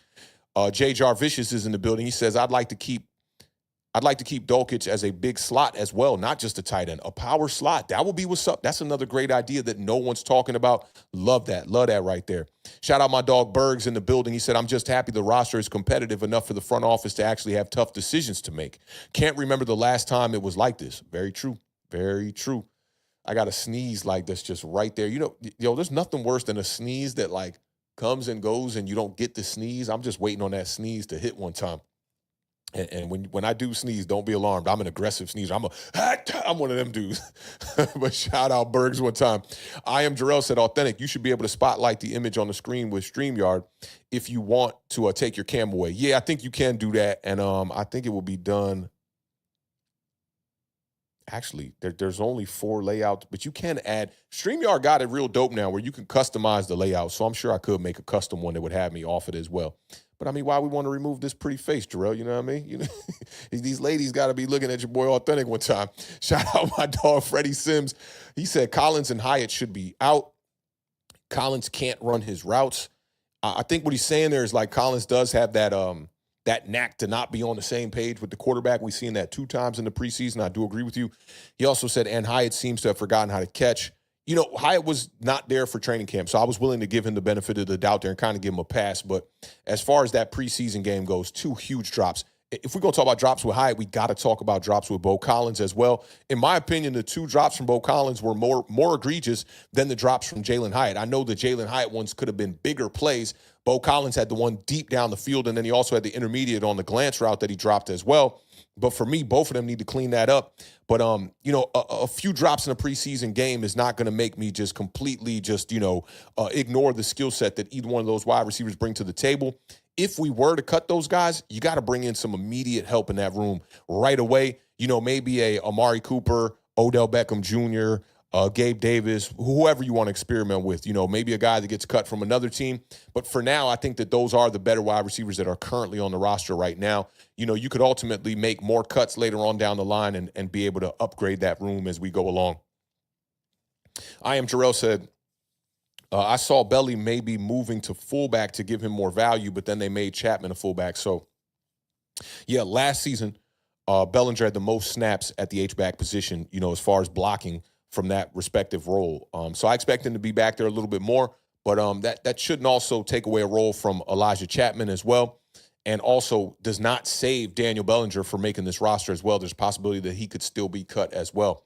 Jay Jarvicious is in the building. He says, I'd like to keep Dulcich as a big slot as well, not just a tight end, a power slot. That will be what's up. That's another great idea that no one's talking about. Love that. Love that right there. Shout out my dog Bergs in the building. He said, I'm just happy the roster is competitive enough for the front office to actually have tough decisions to make. Can't remember the last time it was like this. Very true. Very true. I got a sneeze like that's just right there. There's nothing worse than a sneeze that like comes and goes and you don't get the sneeze. I'm just waiting on that sneeze to hit one time. And when I do sneeze, don't be alarmed. I'm an aggressive sneezer. I'm one of them dudes. But shout out Bergs one time. I am Jarrell said, authentic. You should be able to spotlight the image on the screen with StreamYard if you want to take your cam away. Yeah, I think you can do that. And I think it will be done. Actually, there's only 4 layouts, but you can add. StreamYard got it real dope now where you can customize the layout. So I'm sure I could make a custom one that would have me off it as well. But I mean, why we want to remove this pretty face, Jarrell? You know what I mean? These ladies got to be looking at your boy authentic one time. Shout out my dog, Freddie Sims. He said Collins and Hyatt should be out. Collins can't run his routes. I think what he's saying there is like Collins does have that knack to not be on the same page with the quarterback. We've seen that 2 times in the preseason. I do agree with you. He also said, and Hyatt seems to have forgotten how to catch. Hyatt was not there for training camp, so I was willing to give him the benefit of the doubt there and kind of give him a pass. But as far as that preseason game goes, 2 huge drops. If we're going to talk about drops with Hyatt, we got to talk about drops with Beaux Collins as well. In my opinion, the 2 drops from Beaux Collins were more egregious than the drops from Jalen Hyatt. I know the Jalen Hyatt ones could have been bigger plays. Beaux Collins had the one deep down the field, and then he also had the intermediate on the glance route that he dropped as well. But for me, both of them need to clean that up. But, a few drops in a preseason game is not going to make me just completely ignore the skill set that either one of those wide receivers bring to the table. If we were to cut those guys, you got to bring in some immediate help in that room right away. Maybe a Amari Cooper, Odell Beckham Jr., Gabe Davis, whoever you want to experiment with, maybe a guy that gets cut from another team. But for now, I think that those are the better wide receivers that are currently on the roster right now. You could ultimately make more cuts later on down the line and be able to upgrade that room as we go along. I am Jarrell said, I saw Belly maybe moving to fullback to give him more value, but then they made Chapman a fullback. So, yeah, last season, Bellinger had the most snaps at the H-back position, as far as blocking from that respective role. So I expect him to be back there a little bit more, but that shouldn't also take away a role from Elijah Chapman as well, and also does not save Daniel Bellinger for making this roster as well. There's a possibility that he could still be cut as well.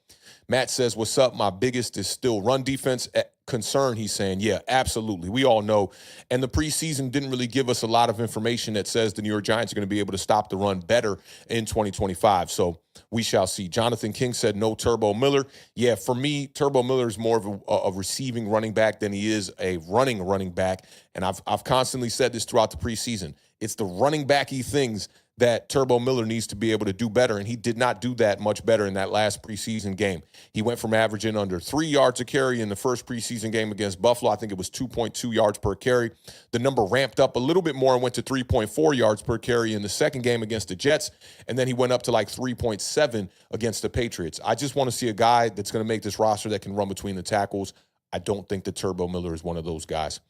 Matt says, what's up? My biggest is still run defense concern. He's saying, yeah, absolutely. We all know. And the preseason didn't really give us a lot of information that says the New York Giants are going to be able to stop the run better in 2025. So we shall see. Jonathan King said no Turbo Miller. Yeah, for me, Turbo Miller is more of a receiving running back than he is a running back. And I've constantly said this throughout the preseason. It's the running backy things that Turbo Miller needs to be able to do better, and he did not do that much better in that last preseason game. He went from averaging under 3 yards a carry in the first preseason game against Buffalo. I think it was 2.2 yards per carry. The number ramped up a little bit more and went to 3.4 yards per carry in the second game against the Jets, and then he went up to like 3.7 against the Patriots. I just want to see a guy that's going to make this roster that can run between the tackles. I don't think that Turbo Miller is one of those guys.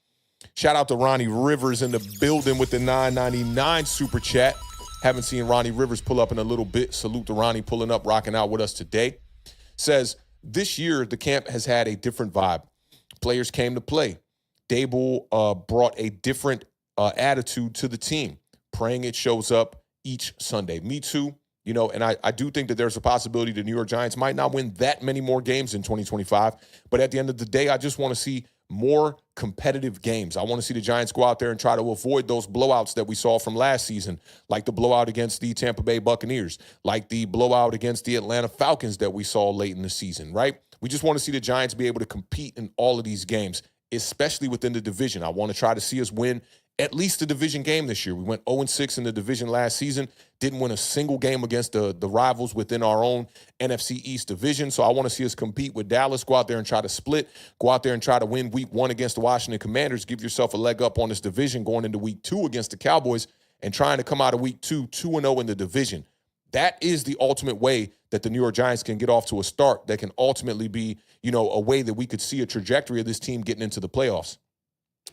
Shout out to Ronnie Rivers in the building with the $9.99 super chat. Haven't seen Ronnie Rivers pull up in a little bit. Salute to Ronnie pulling up, rocking out with us today. Says, this year, the camp has had a different vibe. Players came to play. Dable brought a different attitude to the team, praying it shows up each Sunday. Me too. And I do think that there's a possibility the New York Giants might not win that many more games in 2025. But at the end of the day, I just want to see more competitive games. I want to see the Giants go out there and try to avoid those blowouts that we saw from last season, like the blowout against the Tampa Bay Buccaneers, like the blowout against the Atlanta Falcons that we saw late in the season, right? We just want to see the Giants be able to compete in all of these games, especially within the division. I want to try to see us win at least the division game this year. We went 0-6 in the division last season, didn't win a single game against the rivals within our own NFC East division. So I want to see us compete with Dallas, go out there and try to split, go out there and try to win week 1 against the Washington Commanders, give yourself a leg up on this division going into week 2 against the Cowboys, and trying to come out of week 2, 2-0 in the division. that is the ultimate way that the New York Giants can get off to a start that can ultimately be, a way that we could see a trajectory of this team getting into the playoffs.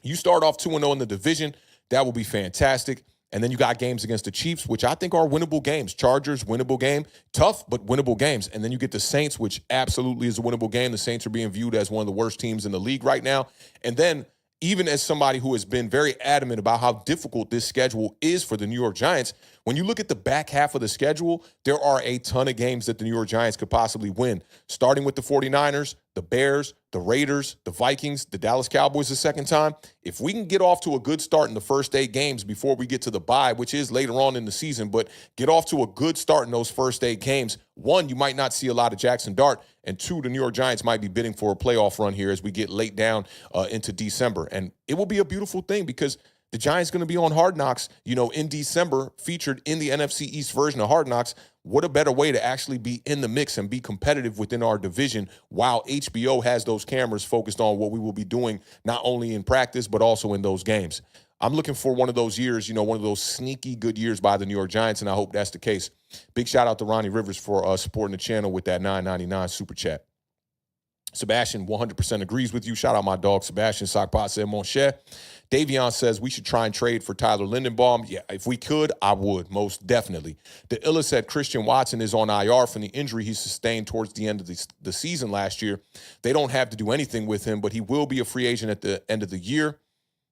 You start off 2-0 in the division, that will be fantastic. And then you got games against the Chiefs, which I think are winnable games. Chargers, winnable game. Tough, but winnable games. And then you get the Saints, which absolutely is a winnable game. The Saints are being viewed as one of the worst teams in the league right now. And then, even as somebody who has been very adamant about how difficult this schedule is for the New York Giants, when you look at the back half of the schedule, there are a ton of games that the New York Giants could possibly win, starting with the 49ers, the Bears, the Raiders, the Vikings, the Dallas Cowboys the second time. If we can get off to a good start in the first 8 games before we get to the bye, which is later on in the season, but get off to a good start in those first 8 games, 1, you might not see a lot of Jackson Dart, and 2, the New York Giants might be bidding for a playoff run here as we get late down into December. And it will be a beautiful thing because the Giants going to be on Hard Knocks, in December, featured in the NFC East version of Hard Knocks. What a better way to actually be in the mix and be competitive within our division while HBO has those cameras focused on what we will be doing not only in practice but also in those games. I'm looking for one of those years, one of those sneaky good years by the New York Giants, and I hope that's the case. Big shout out to Ronnie Rivers for supporting the channel with that $9.99 super chat. Sebastian 100% agrees with you. Shout out my dog, Sebastian Sakpat said, mon cher. Davion says we should try and trade for Tyler Lindenbaum. Yeah, if we could, I would, most definitely. The Illa said Christian Watson is on IR from the injury he sustained towards the end of the season last year. They don't have to do anything with him, but he will be a free agent at the end of the year.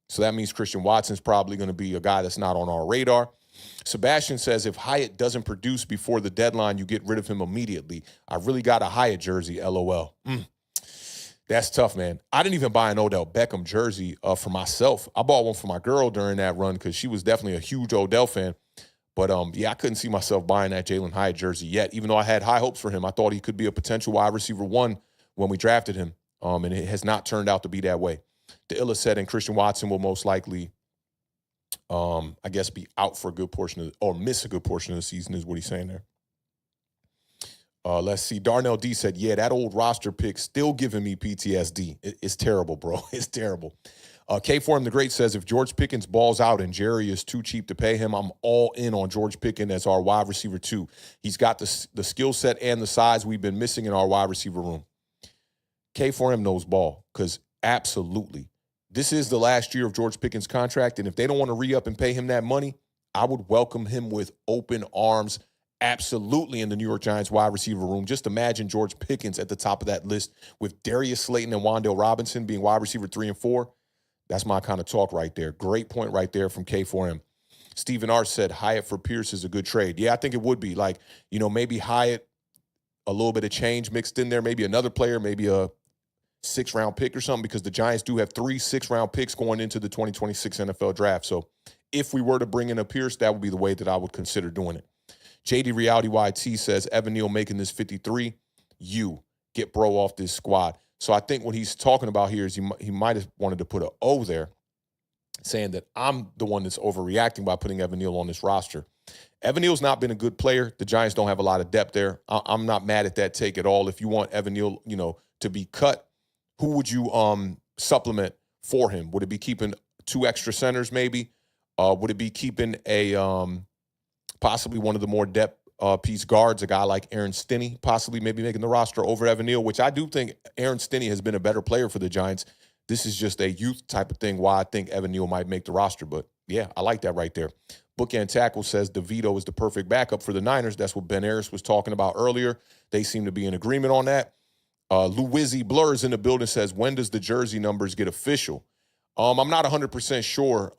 So that means Christian Watson's probably going to be a guy that's not on our radar. Sebastian says if Hyatt doesn't produce before the deadline, you get rid of him immediately. I really got a Hyatt jersey, LOL. That's tough, man. I didn't even buy an Odell Beckham jersey for myself. I bought one for my girl during that run because she was definitely a huge Odell fan. But, I couldn't see myself buying that Jalen Hyatt jersey yet, even though I had high hopes for him. I thought he could be a potential wide receiver 1 when we drafted him, and it has not turned out to be that way. The Illa said, and Christian Watson will most likely, be out for a good portion or miss a good portion of the season is what he's saying there. Let's see. Darnell D said, yeah, that old roster pick still giving me PTSD. It's terrible, bro. It's terrible. K4M the Great says, if George Pickens balls out and Jerry is too cheap to pay him, I'm all in on George Pickens as our wide receiver 2. He's got the skill set and the size we've been missing in our wide receiver room. K4M knows ball because absolutely. This is the last year of George Pickens' contract, and if they don't want to re-up and pay him that money, I would welcome him with open arms. Absolutely in the New York Giants wide receiver room. Just imagine George Pickens at the top of that list with Darius Slayton and Wan'Dale Robinson being wide receiver 3 and 4. That's my kind of talk right there. Great point right there from K4M. Stephen R. said Hyatt for Pierce is a good trade. Yeah, I think it would be. Like, maybe Hyatt, a little bit of change mixed in there, maybe another player, maybe a 6th-round pick or something, because the Giants do have 3 6th-round picks going into the 2026 NFL draft. So if we were to bring in a Pierce, that would be the way that I would consider doing it. JD Reality YT says, Evan Neal making this 53. You get bro off this squad. So I think what he's talking about here is he might have wanted to put an O there, saying that I'm the one that's overreacting by putting Evan Neal on this roster. Evan Neal's not been a good player. The Giants don't have a lot of depth there. I'm not mad at that take at all. If you want Evan Neal, to be cut, who would you supplement for him? Would it be keeping 2 extra centers maybe? Would it be keeping a possibly one of the more depth piece guards, a guy like Aaron Stinney, possibly maybe making the roster over Evan Neal, which I do think Aaron Stinney has been a better player for the Giants. This is just a youth type of thing why I think Evan Neal might make the roster. But, yeah, I like that right there. Bookend Tackle says DeVito is the perfect backup for the Niners. That's what Ben Harris was talking about earlier. They seem to be in agreement on that. Louizzy Blurs in the building says, when does the jersey numbers get official? I'm not 100% sure.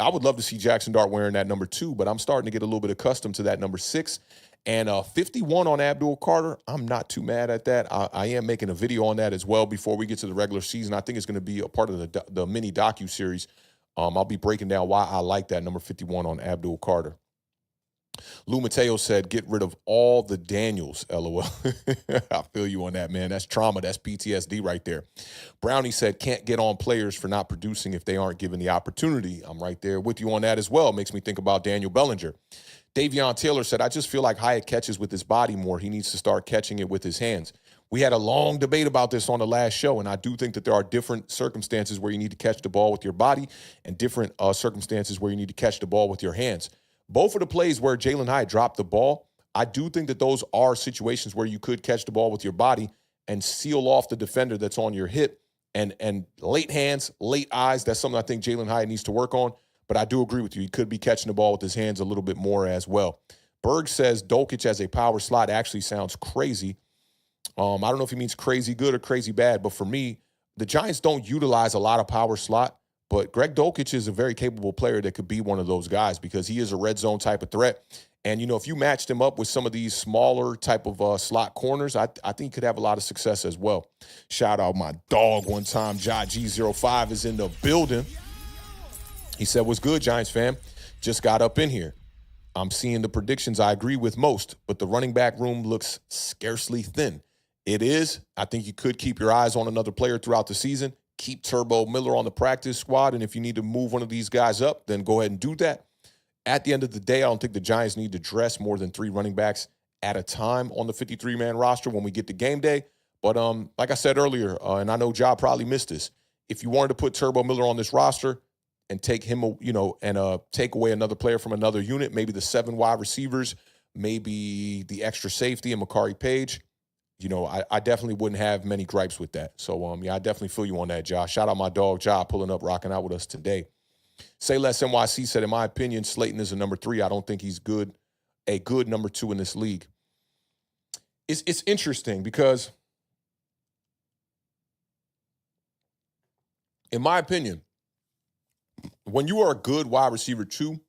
I would love to see Jackson Dart wearing that number 2, but I'm starting to get a little bit accustomed to that number 6. And 51 on Abdul Carter, I'm not too mad at that. I am making a video on that as well before we get to the regular season. I think it's going to be a part of the mini docu-series. I'll be breaking down why I like that number 51 on Abdul Carter. Lou Mateo said, get rid of all the Daniels, LOL. I feel you on that, man. That's trauma. That's PTSD right there. Brownie said, can't get on players for not producing if they aren't given the opportunity. I'm right there with you on that as well. Makes me think about Daniel Bellinger. Davion Taylor said, I just feel like Hyatt catches with his body more. He needs to start catching it with his hands. We had a long debate about this on the last show, and I do think that there are different circumstances where you need to catch the ball with your body and different circumstances where you need to catch the ball with your hands. Both of the plays where Jalen Hyatt dropped the ball, I do think that those are situations where you could catch the ball with your body and seal off the defender that's on your hip. And late hands, late eyes, that's something I think Jalen Hyatt needs to work on. But I do agree with you. He could be catching the ball with his hands a little bit more as well. Berg says Dulcich as a power slot actually sounds crazy. I don't know if he means crazy good or crazy bad, but for me, the Giants don't utilize a lot of power slot, but Greg Dulcich is a very capable player that could be one of those guys because he is a red zone type of threat. And, if you matched him up with some of these smaller type of slot corners, I think he could have a lot of success as well. Shout out my dog one time. G05 is in the building. He said, what's good, Giants fam? Just got up in here. I'm seeing the predictions I agree with most, but the running back room looks scarcely thin. It is. I think you could keep your eyes on another player throughout the season. Keep Turbo Miller on the practice squad, and if you need to move one of these guys up, then go ahead and do that. At the end of the day, I don't think the Giants need to dress more than 3 running backs at a time on the 53-man roster when we get to game day. But like I said earlier, and I know Ja probably missed this, if you wanted to put Turbo Miller on this roster and take him, and take away another player from another unit, maybe the 7 wide receivers, maybe the extra safety and Makari Page, I definitely wouldn't have many gripes with that. So, I definitely feel you on that, Ja. Shout out my dog, Ja, pulling up, rocking out with us today. Say Less NYC said, in my opinion, Slayton is a number 3. I don't think he's a good number 2 in this league. It's interesting because, in my opinion, when you are a good wide receiver 2,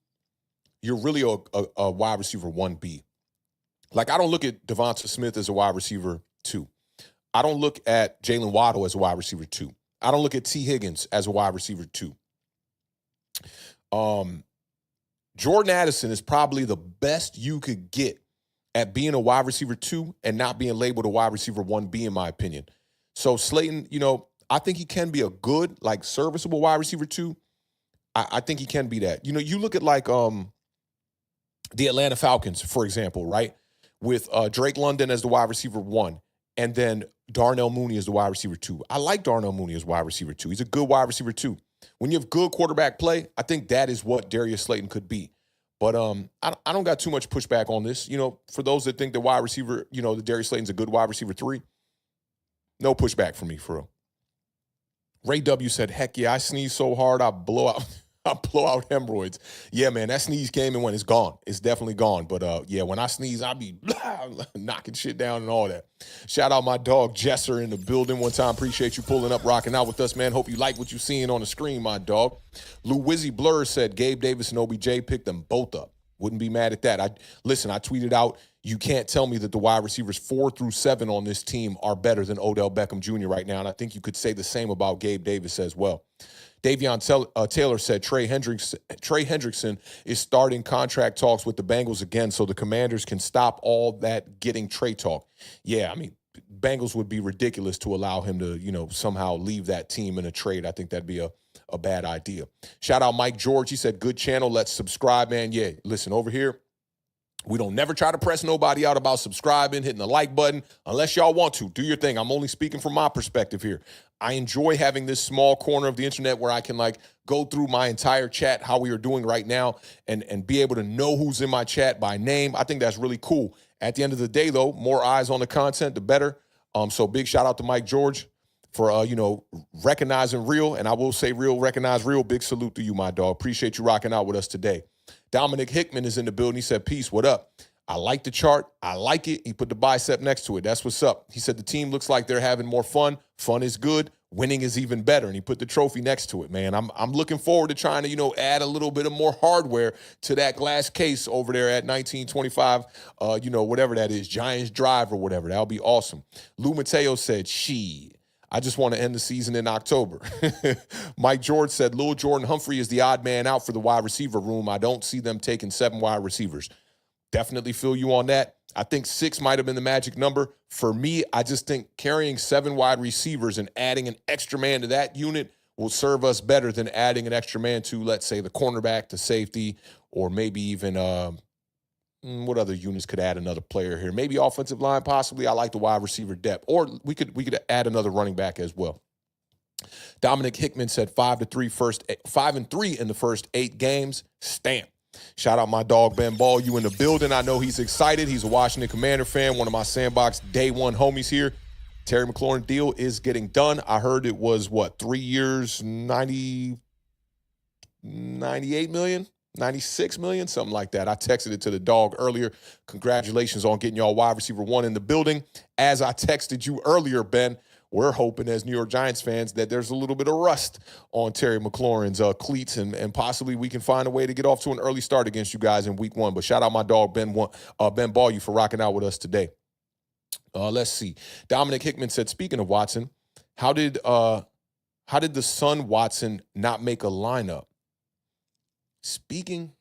you're really a wide receiver 1B. Like, I don't look at Devonta Smith as a wide receiver 2. I don't look at Jalen Waddle as a wide receiver 2. I don't look at T. Higgins as a wide receiver 2. Jordan Addison is probably the best you could get at being a wide receiver 2 and not being labeled a wide receiver 1B, in my opinion. So Slayton, I think he can be a good, serviceable wide receiver 2. I think he can be that. You look at the Atlanta Falcons, for example, right? With Drake London as the wide receiver 1, and then Darnell Mooney as the wide receiver 2. I like Darnell Mooney as wide receiver 2. He's a good wide receiver 2. When you have good quarterback play, I think that is what Darius Slayton could be. But I don't got too much pushback on this. For those that think the wide receiver, the Darius Slayton's a good wide receiver 3, no pushback for me, for real. Ray W said, heck yeah, I sneeze so hard I blow out hemorrhoids. Yeah, man, that sneeze came and went. It's gone. It's definitely gone. But when I sneeze, I be knocking shit down and all that. Shout out my dog Jesser in the building one time. Appreciate you pulling up, rocking out with us, man. Hope you like what you're seeing on the screen, my dog. Lou Wizzy Blur said Gabe Davis and OBJ picked them both up. Wouldn't be mad at that. I tweeted out, you can't tell me that the wide receivers 4 through 7 on this team are better than Odell Beckham Jr. right now, and I think you could say the same about Gabe Davis as well. Davion Taylor said Trey Hendrickson is starting contract talks with the Bengals again so the Commanders can stop all that getting Trey talk. Yeah, I mean, Bengals would be ridiculous to allow him to, somehow leave that team in a trade. I think that'd be a bad idea. Shout out Mike George. He said, good channel. Let's subscribe, man. Yeah, listen, over here, we don't never try to press nobody out about subscribing, hitting the like button, unless y'all want to. Do your thing. I'm only speaking from my perspective here. I enjoy having this small corner of the internet where I can go through my entire chat, how we are doing right now, and be able to know who's in my chat by name. I think that's really cool. At the end of the day, though, more eyes on the content, the better. So big shout out to Mike George for, recognizing real. And I will say real, recognize real. Big salute to you, my dog. Appreciate you rocking out with us today. Dominic Hickman is in the building. He said, peace, what up? I like the chart. I like it. He put the bicep next to it. That's what's up. He said the team looks like they're having more fun. Fun is good. Winning is even better. And he put the trophy next to it, man. I'm looking forward to trying to, add a little bit of more hardware to that glass case over there at 1925, whatever that is, Giants Drive or whatever. That'll be awesome. Lou Mateo said, I just want to end the season in October. Mike George said, Lil Jordan Humphrey is the odd man out for the wide receiver room. I don't see them taking 7 wide receivers. Definitely feel you on that. I think 6 might have been the magic number. For me, I just think carrying 7 wide receivers and adding an extra man to that unit will serve us better than adding an extra man to, let's say, the cornerback, the safety, or maybe even what other units could add another player here? Maybe offensive line, possibly. I like the wide receiver depth. Or we could add another running back as well. Dominic Hickman said 5-3 in the first 8 games. Stamp. Shout out my dog, Ben Ball. You in the building. I know he's excited. He's a Washington Commander fan, one of my Sandbox day one homies here. Terry McLaurin deal is getting done. I heard it was, 3 years, 98 million? 96 million, something like that. I texted it to the dog earlier. Congratulations on getting y'all wide receiver one in the building. As I texted you earlier, Ben, we're hoping as New York Giants fans that there's a little bit of rust on Terry McLaurin's cleats, and possibly we can find a way to get off to an early start against you guys in week one. But shout out my dog, Ben Ball, you for rocking out with us today. Let's see. Dominic Hickman said, speaking of Watson, how did the son Watson not make a lineup? Speaking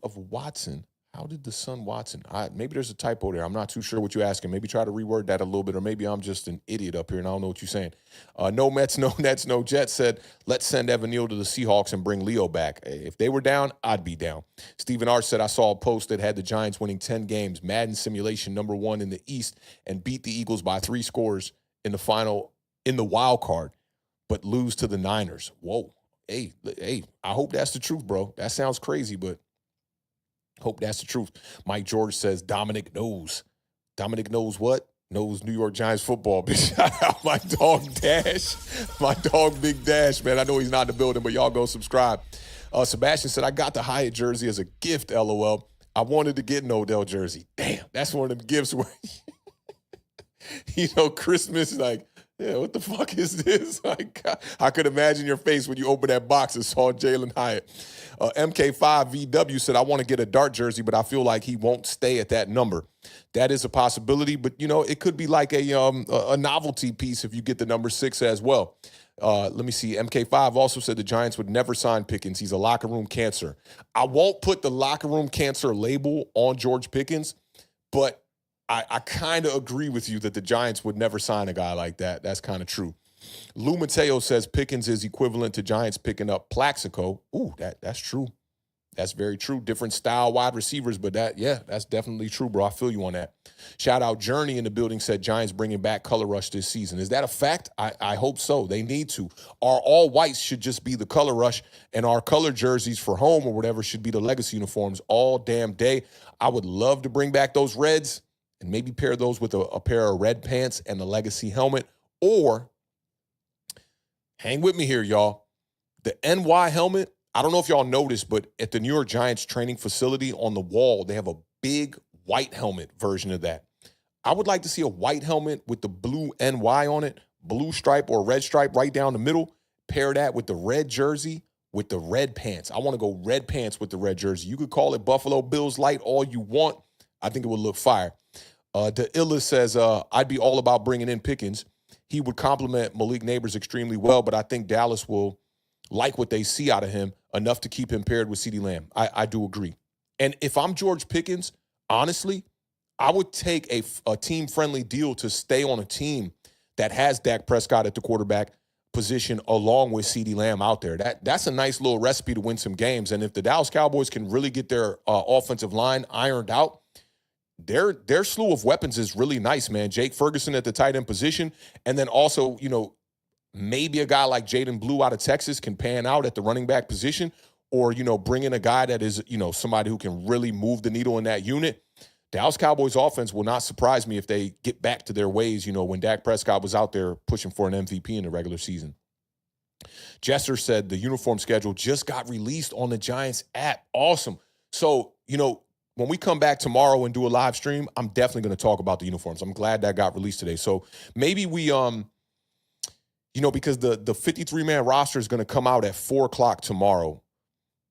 of Watson, how did the son Watson? Maybe there's a typo there. I'm not too sure what you're asking. Maybe try to reword that a little bit, or maybe I'm just an idiot up here and I don't know what you're saying. No Mets, no Nets, no Jets said, let's send Evan Neal to the Seahawks and bring Leo back. If they were down, I'd be down. Stephen Arch said, I saw a post that had the Giants winning 10 games, Madden simulation #1 in the East, and beat the Eagles by 3 scores in the wild card, but lose to the Niners. Whoa. Hey, I hope that's the truth, bro. That sounds crazy, but hope that's the truth. Mike George says Dominic knows. Dominic knows what? Knows New York Giants football. Shout out my dog Dash. My dog Big Dash, man. I know he's not in the building, but y'all go subscribe. Sebastian said, I got the Hyatt jersey as a gift, LOL. I wanted to get an Odell jersey. Damn, that's one of them gifts where, Christmas, like, yeah, what the fuck is this? Like, I could imagine your face when you opened that box and saw Jalen Hyatt. MK5VW said, I want to get a Dart jersey, but I feel like he won't stay at that number. That is a possibility, but, it could be like a novelty piece if you get the number 6 as well. Let me see. MK5 also said the Giants would never sign Pickens. He's a locker room cancer. I won't put the locker room cancer label on George Pickens, but I kind of agree with you that the Giants would never sign a guy like that. That's kind of true. Lou Mateo says Pickens is equivalent to Giants picking up Plaxico. Ooh, that's true. That's very true. Different style wide receivers, but that's definitely true, bro. I feel you on that. Shout out Journey in the building said Giants bringing back Color Rush this season. Is that a fact? I hope so. They need to. Our all whites should just be the Color Rush, and our color jerseys for home or whatever should be the legacy uniforms all damn day. I would love to bring back those reds and maybe pair those with a pair of red pants and the legacy helmet, or hang with me here, y'all. The NY helmet, I don't know if y'all noticed, but at the New York Giants training facility on the wall, they have a big white helmet version of that. I would like to see a white helmet with the blue NY on it, blue stripe or red stripe right down the middle. Pair that with the red jersey with the red pants. I want to go red pants with the red jersey. You could call it Buffalo Bills light all you want. I think it would look fire. The Illa says, I'd be all about bringing in Pickens. He would complement Malik Neighbors extremely well, but I think Dallas will like what they see out of him enough to keep him paired with CeeDee Lamb. I do agree. And if I'm George Pickens, honestly, I would take a team-friendly deal to stay on a team that has Dak Prescott at the quarterback position along with CeeDee Lamb out there. That's a nice little recipe to win some games. And if the Dallas Cowboys can really get their offensive line ironed out, their slew of weapons is really nice, man. Jake Ferguson at the tight end position. And then also, maybe a guy like Jaden Blue out of Texas can pan out at the running back position, or, bring in a guy that is, somebody who can really move the needle in that unit. Dallas Cowboys offense will not surprise me if they get back to their ways, when Dak Prescott was out there pushing for an MVP in the regular season. Jester said the uniform schedule just got released on the Giants app. Awesome. So, when we come back tomorrow and do a live stream, I'm definitely going to talk about the uniforms. I'm glad that got released today. So maybe we, because the 53-man roster is going to come out at 4 o'clock tomorrow.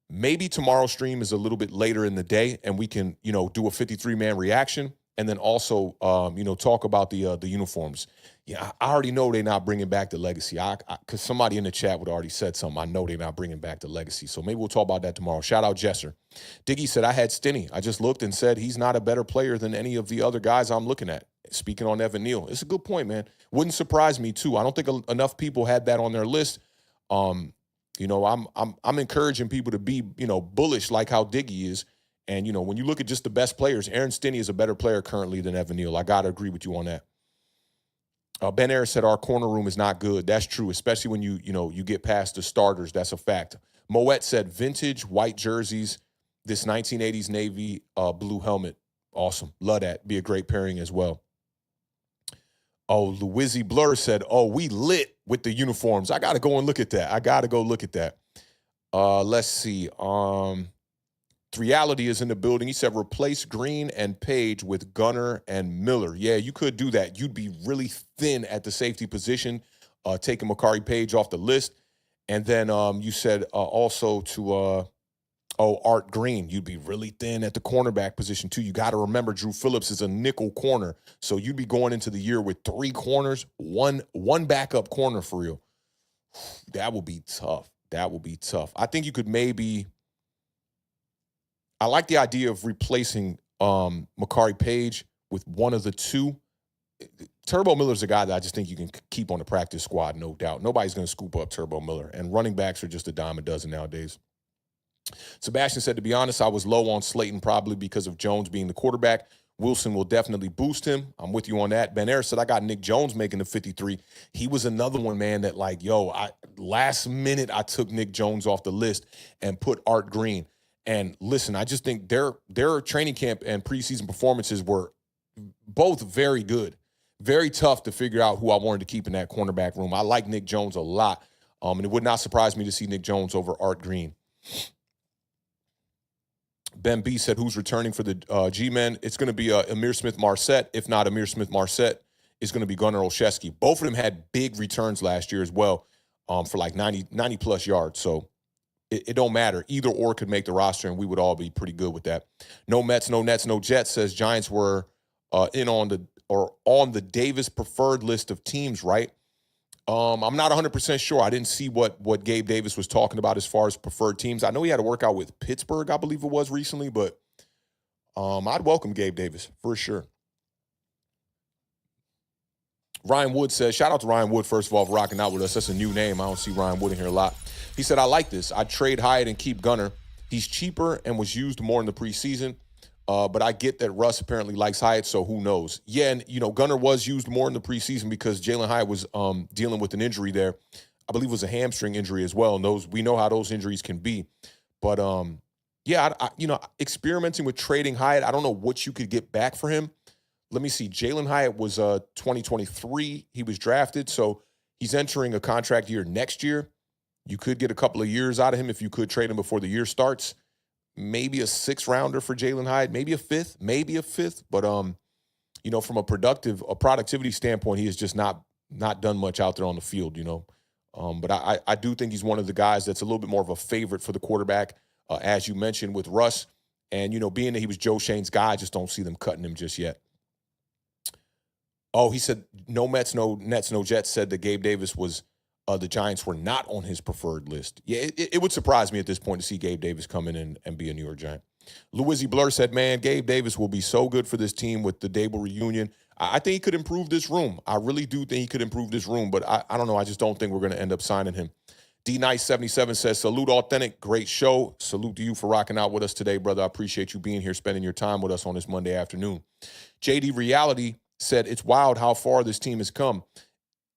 Maybe tomorrow's stream is a little bit later in the day, and we can, do a 53-man reaction, and then also, talk about the uniforms. Yeah, I already know they're not bringing back the legacy. Because somebody in the chat would already said something. I know they're not bringing back the legacy. So maybe we'll talk about that tomorrow. Shout out Jesser. Diggy said, I had Stinney. I just looked and said he's not a better player than any of the other guys I'm looking at. Speaking on Evan Neal. It's a good point, man. Wouldn't surprise me, too. I don't think enough people had that on their list. I'm encouraging people to be, bullish like how Diggy is. And, when you look at just the best players, Aaron Stinney is a better player currently than Evan Neal. I got to agree with you on that. Ben Ayers said our corner room is not good. That's true, especially when you get past the starters. That's a fact. Moet said vintage white jerseys, this 1980s Navy blue helmet. Awesome. Love that. Be a great pairing as well. Oh, Louizzy Blur said, oh, we lit with the uniforms. I got to go and look at that. I got to go look at that. Let's see. Reality is in the building. He said, replace Green and Page with Gunner and Miller. Yeah, you could do that. You'd be really thin at the safety position, taking Makari Page off the list. And then you said also to Art Green, you'd be really thin at the cornerback position too. You got to remember Drew Phillips is a nickel corner. So you'd be going into the year with 3 corners, one backup corner for real. That would be tough. That would be tough. I think you could maybe, I like the idea of replacing Makari Page with one of the two. Turbo Miller's a guy that I just think you can keep on the practice squad, no doubt. Nobody's going to scoop up Turbo Miller. And running backs are just a dime a dozen nowadays. Sebastian said, to be honest, I was low on Slayton probably because of Jones being the quarterback. Wilson will definitely boost him. I'm with you on that. Ben Ayers said, I got Nick Jones making the 53. He was another one, man, that like, last minute I took Nick Jones off the list and put Art Green. And listen, I just think their training camp and preseason performances were both very good. Very tough to figure out who I wanted to keep in that cornerback room. I like Nick Jones a lot. And it would not surprise me to see Nick Jones over Art Green. Ben B said, who's returning for the G-Men? It's going to be Amir Smith-Marset. If not Amir Smith-Marset, it's going to be Gunnar Olszewski. Both of them had big returns last year as well for like 90-plus yards. So it don't matter. Either or could make the roster, and we would all be pretty good with that. No Mets, no Nets, no Jets says Giants were on the Davis preferred list of teams, right? I'm not 100% sure. I didn't see what Gabe Davis was talking about as far as preferred teams. I know he had to work out with Pittsburgh, I believe it was recently, but I'd welcome Gabe Davis for sure. Ryan Wood says, shout out to Ryan Wood, first of all, for rocking out with us. That's a new name. I don't see Ryan Wood in here a lot. He said, I like this. I'd trade Hyatt and keep Gunner. He's cheaper and was used more in the preseason. But I get that Russ apparently likes Hyatt, so who knows? Yeah, and, Gunner was used more in the preseason because Jalen Hyatt was dealing with an injury there. I believe it was a hamstring injury as well, and we know how those injuries can be. But, experimenting with trading Hyatt, I don't know what you could get back for him. Let me see. Jalen Hyatt was 2023. He was drafted, so he's entering a contract year next year. You could get a couple of years out of him if you could trade him before the year starts. Maybe a 6th-rounder for Jalen Hyatt, maybe a 5th. But from a productivity standpoint, he has just not done much out there on the field. But I do think he's one of the guys that's a little bit more of a favorite for the quarterback, as you mentioned with Russ. And being that he was Joe Shane's guy, I just don't see them cutting him just yet. Oh, he said no Mets, no Nets, no Jets. Said that Gabe Davis was. The Giants were not on his preferred list. Yeah, it would surprise me at this point to see Gabe Davis come in and be a New York Giant. Louizzy Blur said, man, Gabe Davis will be so good for this team with the Dable reunion. I think he could improve this room. I really do think he could improve this room, but I don't know. I just don't think we're going to end up signing him. D-Nice77 says, salute Authentic. Great show. Salute to you for rocking out with us today, brother. I appreciate you being here, spending your time with us on this Monday afternoon. JD Reality said, it's wild how far this team has come.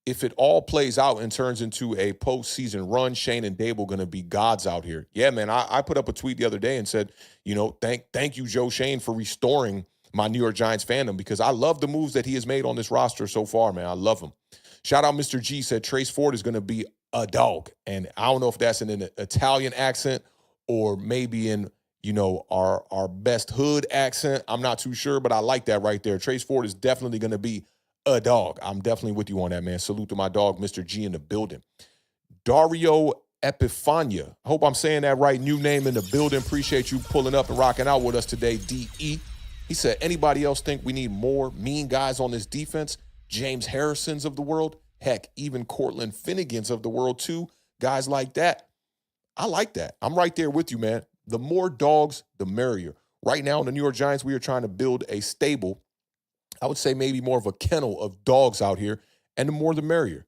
If it all plays out and turns into a postseason run, Shane and Dable going to be gods out here. Yeah, man, I put up a tweet the other day and said, thank you, Joe Shane, for restoring my New York Giants fandom because I love the moves that he has made on this roster so far, man. I love him. Shout out Mr. G said Trace Ford is going to be a dog. And I don't know if that's in an Italian accent or maybe in, our best hood accent. I'm not too sure, but I like that right there. Trace Ford is definitely going to be a dog. I'm definitely with you on that, man. Salute to my dog, Mr. G, in the building. Dario Epifania. I hope I'm saying that right. New name in the building. Appreciate you pulling up and rocking out with us today, DE. He said, anybody else think we need more mean guys on this defense? James Harrisons of the world? Heck, even Cortland Finnegans of the world too. Guys like that. I like that. I'm right there with you, man. The more dogs, the merrier. Right now in the New York Giants, we are trying to build a stable, I would say maybe more of a kennel of dogs out here, and the more the merrier.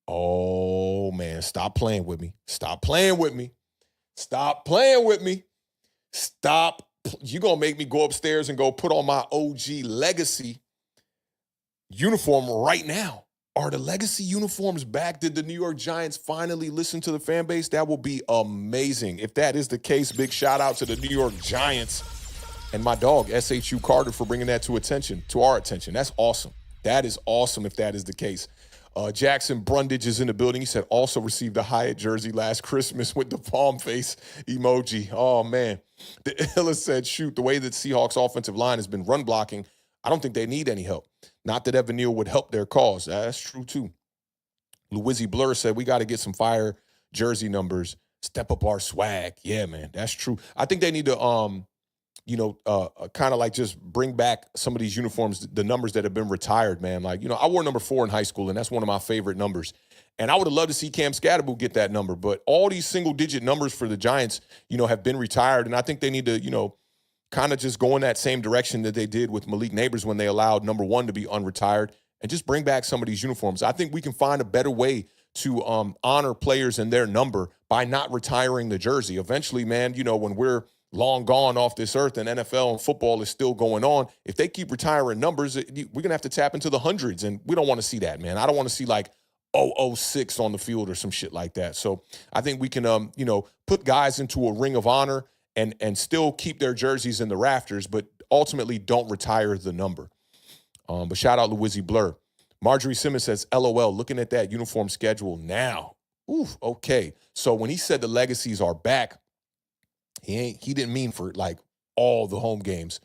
Oh, man, stop playing with me. Stop playing with me. Stop playing with me. Stop. You're going to make me go upstairs and go put on my OG Legacy uniform right now. Are the legacy uniforms back? Did the New York Giants finally listen to the fan base? That will be amazing. If that is the case, big shout out to the New York Giants and my dog, SHU Carter, for bringing that to our attention. That's awesome. That is awesome if that is the case. Jackson Brundage is in the building. He said also received a Hyatt jersey last Christmas with the palm face emoji. Oh, man. The Illa said, shoot, the way that Seahawks offensive line has been run blocking, I don't think they need any help. Not that Evan Neal would help their cause. That's true, too. Louisi Blur said, we got to get some fire jersey numbers, step up our swag. Yeah, man, that's true. I think they need to, kind of like just bring back some of these uniforms, the numbers that have been retired, man. Like, I wore number 4 in high school, and that's one of my favorite numbers. And I would have loved to see Cam Scatterboot get that number. But all these single-digit numbers for the Giants, have been retired. And I think they need to, kind of just go in that same direction that they did with Malik Neighbors when they allowed number 1 to be unretired and just bring back some of these uniforms. I think we can find a better way to honor players and their number by not retiring the jersey. Eventually, man, when we're long gone off this earth and NFL and football is still going on, if they keep retiring numbers, we're going to have to tap into the hundreds, and we don't want to see that, man. I don't want to see like 006 on the field or some shit like that. So I think we can, put guys into a ring of honor and still keep their jerseys in the rafters, but ultimately don't retire the number. But shout out Louisi Blur. Marjorie Simmons says, LOL, looking at that uniform schedule now. Oof, okay. So when he said the legacies are back, he didn't mean for like all the home games.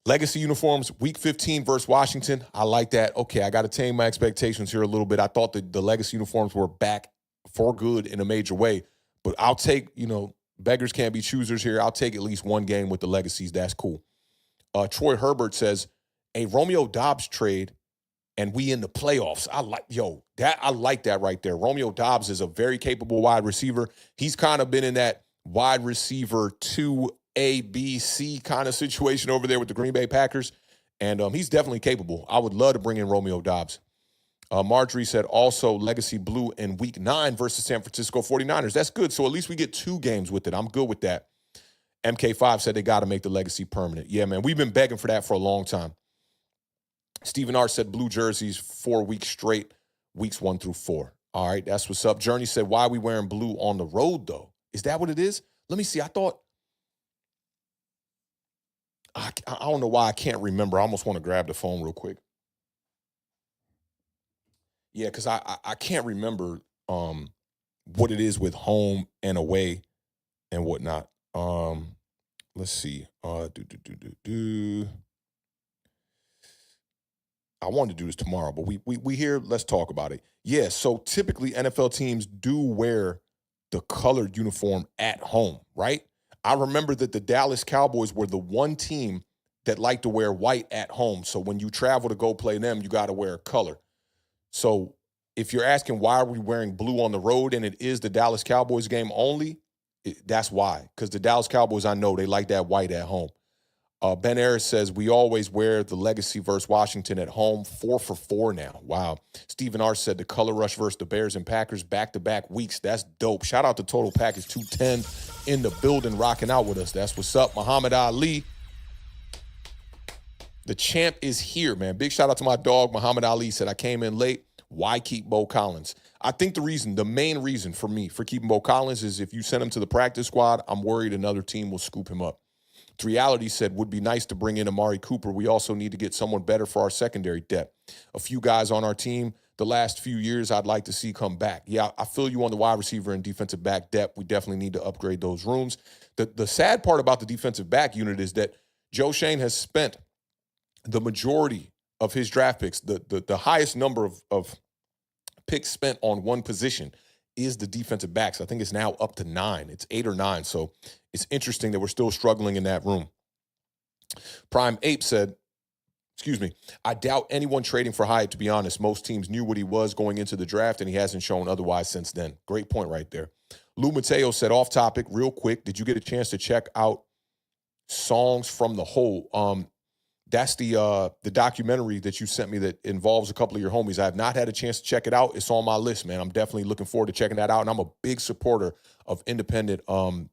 Legacy uniforms, week 15 versus Washington. I like that. Okay, I got to tame my expectations here a little bit. I thought that the legacy uniforms were back for good in a major way, but I'll take, beggars can't be choosers here. I'll take at least one game with the legacies. That's cool. Troy Herbert says, a Romeo Doubs trade and we in the playoffs. I like that right there. Romeo Doubs is a very capable wide receiver. He's kind of been in that wide receiver 2A, B, C kind of situation over there with the Green Bay Packers. And he's definitely capable. I would love to bring in Romeo Doubs. Marjorie said also legacy blue in week 9 versus San Francisco 49ers. That's good. So at least we get 2 games with it. I'm good with that. MK5 said they got to make the legacy permanent. Yeah, man, we've been begging for that for a long time. Stephen R. said blue jerseys 4 weeks straight, weeks 1 through 4. All right, that's what's up. Journey said, why are we wearing blue on the road, though? Is that what it is? Let me see. I don't know why I can't remember. I almost want to grab the phone real quick. Yeah, because I can't remember what it is with home and away and whatnot. Let's see. I wanted to do this tomorrow, but we here. Let's talk about it. Yeah, so typically NFL teams do wear the colored uniform at home, right? I remember that the Dallas Cowboys were the one team that liked to wear white at home. So when you travel to go play them, you got to wear color. So if you're asking why are we wearing blue on the road and it is the Dallas Cowboys game only, that's why. Because the Dallas Cowboys, I know, they like that white at home. Ben Harris says, we always wear the legacy versus Washington at home, 4 for 4 now. Wow. Stephen R. said the color rush versus the Bears and Packers back-to-back weeks. That's dope. Shout out to Total Package 210 in the building rocking out with us. That's what's up. Muhammad Ali. The champ is here, man. Big shout out to my dog, Muhammad Ali. Said, I came in late. Why keep Bo Collins? I think the main reason for me for keeping Bo Collins is if you send him to the practice squad, I'm worried another team will scoop him up. Reality said, would be nice to bring in Amari Cooper. We also need to get someone better for our secondary depth. A few guys on our team the last few years I'd like to see come back. Yeah, I feel you on the wide receiver and defensive back depth. We definitely need to upgrade those rooms. The sad part about the defensive back unit is that Joe Schoen has spent the majority of his draft picks, the highest number of picks spent on one position is the defensive backs. I think it's now up to 9. It's 8 or 9. So it's interesting that we're still struggling in that room. Prime Ape said, I doubt anyone trading for Hyatt, to be honest. Most teams knew what he was going into the draft, and he hasn't shown otherwise since then. Great point right there. Lou Mateo said, off topic, real quick, did you get a chance to check out Songs from the Hole? That's the documentary that you sent me that involves a couple of your homies. I have not had a chance to check it out. It's on my list, man. I'm definitely looking forward to checking that out. And I'm a big supporter of independent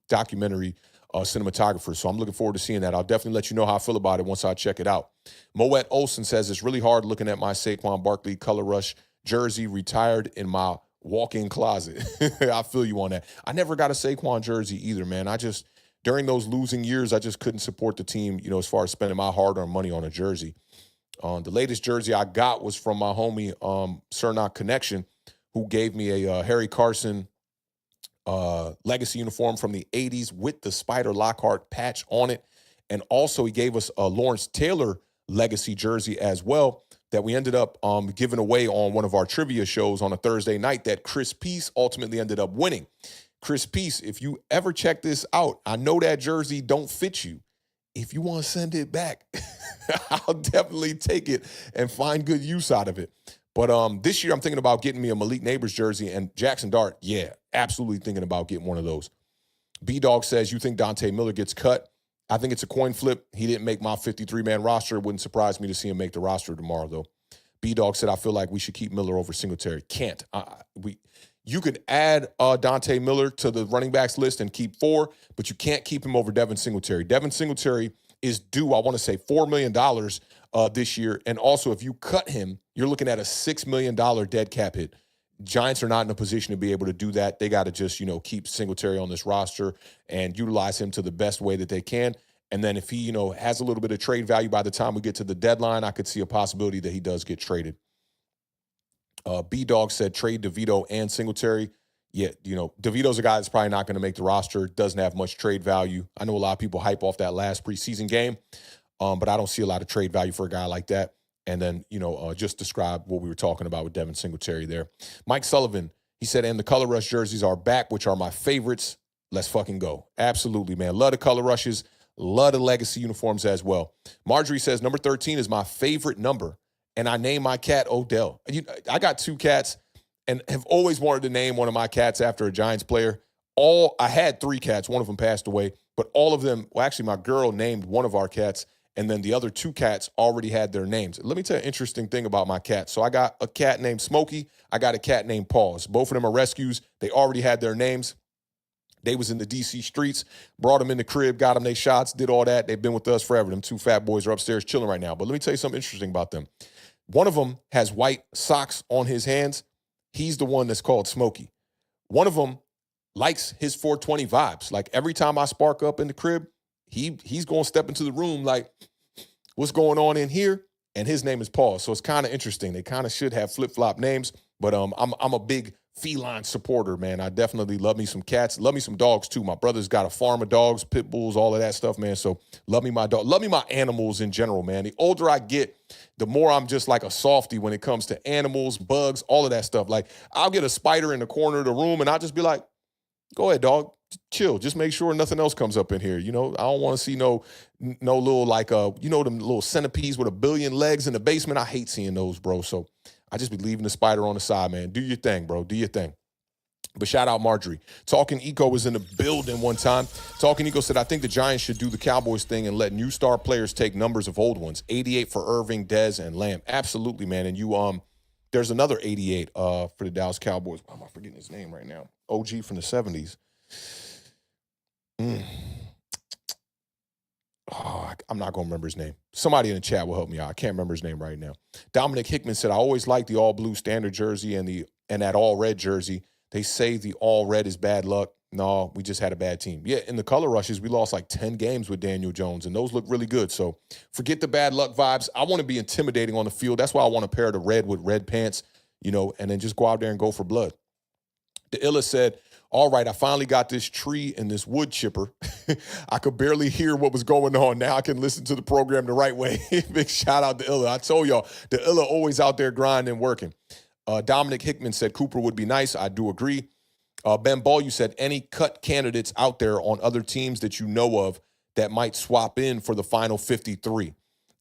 documentary cinematographers. So I'm looking forward to seeing that. I'll definitely let you know how I feel about it once I check it out. Moet Olson says, it's really hard looking at my Saquon Barkley Color Rush jersey retired in my walk-in closet. I feel you on that. I never got a Saquon jersey either, man. During those losing years, I just couldn't support the team, as far as spending my hard-earned money on a jersey. The latest jersey I got was from my homie, Cernak Connection, who gave me a Harry Carson legacy uniform from the 80s with the Spider Lockhart patch on it. And also he gave us a Lawrence Taylor legacy jersey as well that we ended up giving away on one of our trivia shows on a Thursday night that Chris Peace ultimately ended up winning. Chris Peace, if you ever check this out, I know that jersey don't fit you. If you want to send it back, I'll definitely take it and find good use out of it. But this year I'm thinking about getting me a Malik Neighbors jersey, and Jackson Dart, yeah, absolutely thinking about getting one of those. B-Dog says, you think Dante Miller gets cut? I think it's a coin flip. He didn't make my 53-man roster. It wouldn't surprise me to see him make the roster tomorrow, though. B-Dog said, I feel like we should keep Miller over Singletary. Can't. You could add Dante Miller to the running backs list and keep 4, but you can't keep him over Devin Singletary. Devin Singletary is due, I want to say, $4 million this year. And also, if you cut him, you're looking at a $6 million dead cap hit. Giants are not in a position to be able to do that. They got to just, keep Singletary on this roster and utilize him to the best way that they can. And then if he, has a little bit of trade value by the time we get to the deadline, I could see a possibility that he does get traded. B-Dog said trade DeVito and Singletary. Yeah, DeVito's a guy that's probably not going to make the roster, doesn't have much trade value. I know a lot of people hype off that last preseason game, but I don't see a lot of trade value for a guy like that. And then, just describe what we were talking about with Devin Singletary there. Mike Sullivan, he said, and the Color Rush jerseys are back, which are my favorites. Let's fucking go. Absolutely, man. Love the Color Rushes. Love the legacy uniforms as well. Marjorie says, number 13 is my favorite number, and I named my cat Odell. I got 2 cats and have always wanted to name one of my cats after a Giants player. I had 3 cats. One of them passed away, but all of them, well, actually, my girl named one of our cats, and then the other 2 cats already had their names. Let me tell you an interesting thing about my cats. So I got a cat named Smokey. I got a cat named Paws. Both of them are rescues. They already had their names. They was in the D.C. streets, brought them in the crib, got them their shots, did all that. They've been with us forever. Them 2 fat boys are upstairs chilling right now. But let me tell you something interesting about them. One of them has white socks on his hands. He's the one that's called Smokey. One of them likes his 420 vibes. Like every time I spark up in the crib, he's going to step into the room like, what's going on in here? And his name is Paul. So it's kind of interesting. They kind of should have flip-flop names, but I'm a big feline supporter, man. I definitely love me some cats. Love me some dogs, too. My brother's got a farm of dogs, pit bulls, all of that stuff, man. So love me my dog. Love me my animals in general, man. The older I get, the more I'm just like a softie when it comes to animals, bugs, all of that stuff. Like, I'll get a spider in the corner of the room, and I'll just be like, go ahead, dog. Chill. Just make sure nothing else comes up in here. I don't want to see no little like, them little centipedes with a billion legs in the basement. I hate seeing those, bro. So I just be leaving the spider on the side, man. Do your thing, bro. Do your thing. But shout out Marjorie. Talking Eco was in the building one time. Talking Eco said, I think the Giants should do the Cowboys thing and let new star players take numbers of old ones. 88 for Irving, Dez, and Lamb. Absolutely, man. And there's another 88 for the Dallas Cowboys. Why am I forgetting his name right now? OG from the 70s. Oh, I'm not going to remember his name. Somebody in the chat will help me out. I can't remember his name right now. Dominic Hickman said, I always like the all-blue standard jersey and that all-red jersey. They say the all-red is bad luck. No, we just had a bad team. Yeah, in the Color Rushes, we lost like 10 games with Daniel Jones, and those look really good. So forget the bad luck vibes. I want to be intimidating on the field. That's why I want to pair the red with red pants, and then just go out there and go for blood. The Illa said, all right, I finally got this tree and this wood chipper. I could barely hear what was going on. Now I can listen to the program the right way. Big shout out to Illa. I told y'all, the Illa always out there grinding, working. Dominic Hickman said Cooper would be nice. I do agree. Ben Ball, you said any cut candidates out there on other teams that you know of that might swap in for the final 53.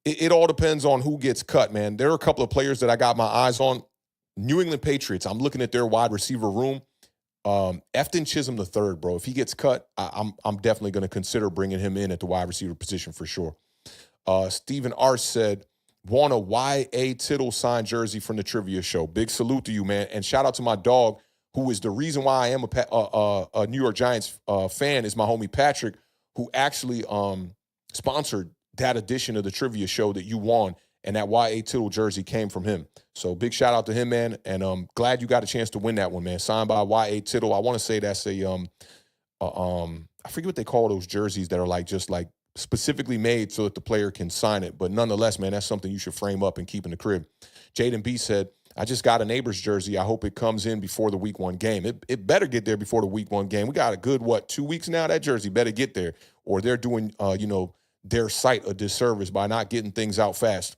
It all depends on who gets cut, man. There are a couple of players that I got my eyes on. New England Patriots, I'm looking at their wide receiver room. Efton Chisholm III, bro. If he gets cut, I'm definitely going to consider bringing him in at the wide receiver position for sure. Stephen Arce said, want a Y.A. Tittle signed jersey from the trivia show. Big salute to you, man. And shout out to my dog, who is the reason why I am a New York Giants fan, is my homie Patrick, who actually sponsored that edition of the trivia show that you won, and that Y.A. Tittle jersey came from him. So big shout out to him, man, and glad you got a chance to win that one, man. Signed by Y.A. Tittle. I want to say that's I forget what they call those jerseys that are like just like specifically made so that the player can sign it. But nonetheless, man, that's something you should frame up and keep in the crib. Jaden B said, I just got a neighbor's jersey. I hope it comes in before the week 1 game. It better get there before the week 1 game. We got a good, 2 weeks now? That jersey better get there, or they're doing, their site a disservice by not getting things out fast.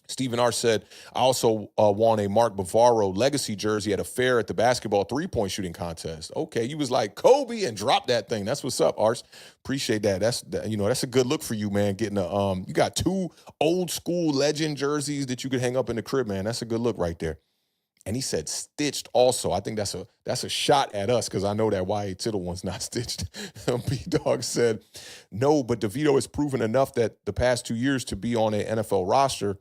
Stephen R. said, I also won a Mark Bavaro legacy jersey at a fair at the basketball 3-point shooting contest. Okay, you was like Kobe and dropped that thing. That's what's up, Ars. Appreciate that. That's a good look for you, man. Getting you got 2 old school legend jerseys that you could hang up in the crib, man. That's a good look right there. And he said stitched also. I think that's a shot at us because I know that Y.A. Tittle one's not stitched. B-Dog said, no, but DeVito has proven enough that the past 2 years to be on an NFL roster.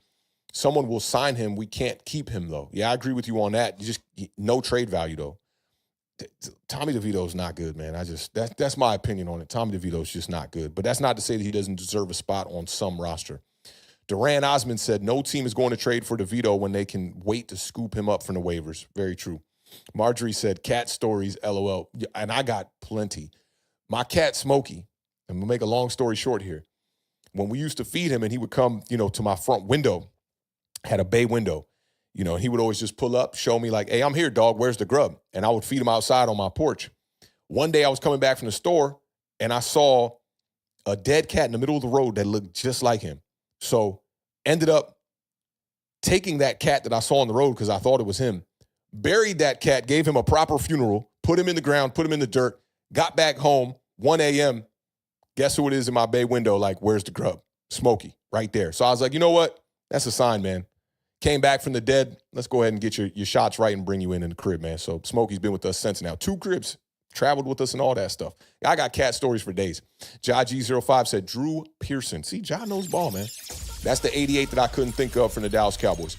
Someone will sign him. We can't keep him, though. Yeah, I agree with you on that. No trade value, though. Tommy DeVito's not good, man. That's my opinion on it. Tommy DeVito's just not good. But that's not to say that he doesn't deserve a spot on some roster. Duran Osmond said, no team is going to trade for DeVito when they can wait to scoop him up from the waivers. Very true. Marjorie said, cat stories, LOL. And I got plenty. My cat, Smokey, and we'll make a long story short here. When we used to feed him and he would come, to my front window, had a bay window, and he would always just pull up, show me like, hey, I'm here, dog. Where's the grub? And I would feed him outside on my porch. One day I was coming back from the store and I saw a dead cat in the middle of the road that looked just like him. So ended up taking that cat that I saw on the road because I thought it was him, buried that cat, gave him a proper funeral, put him in the ground, put him in the dirt, got back home, 1 a.m. Guess who it is in my bay window? Like, where's the grub? Smokey, right there. So I was like, you know what? That's a sign, man. Came back from the dead. Let's go ahead and get your shots right and bring you in the crib, man. So Smokey's been with us since now. 2 cribs, traveled with us and all that stuff. I got cat stories for days. Ja G05 said, Drew Pearson. See, Ja knows ball, man. That's the 88 that I couldn't think of from the Dallas Cowboys.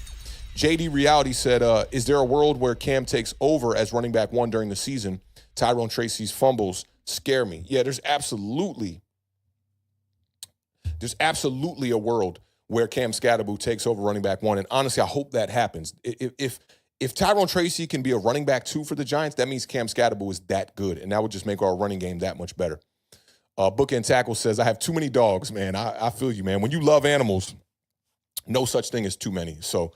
JD Reality said, is there a world where Cam takes over as running back 1 during the season? Tyrone Tracy's fumbles scare me. Yeah, there's absolutely a world where Cam Skattebo takes over running back 1. And honestly, I hope that happens. If Tyrone Tracy can be a running back 2 for the Giants, that means Cam Skattebo is that good. And that would just make our running game that much better. Bookend Tackle says, I have too many dogs, man. I feel you, man. When you love animals, no such thing as too many. So,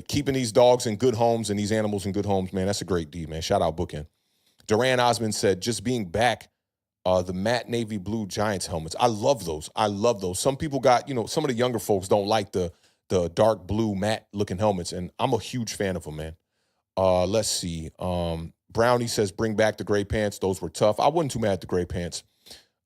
keeping these dogs in good homes and these animals in good homes, man, that's a great deed, man. Shout out Bookend. Duran Osmond said, just being back, the matte navy blue Giants helmets. I love those. Some people got, some of the younger folks don't like the dark blue matte looking helmets, and I'm a huge fan of them, man. Let's see. Brownie says, bring back the gray pants. Those were tough. I wasn't too mad at the gray pants.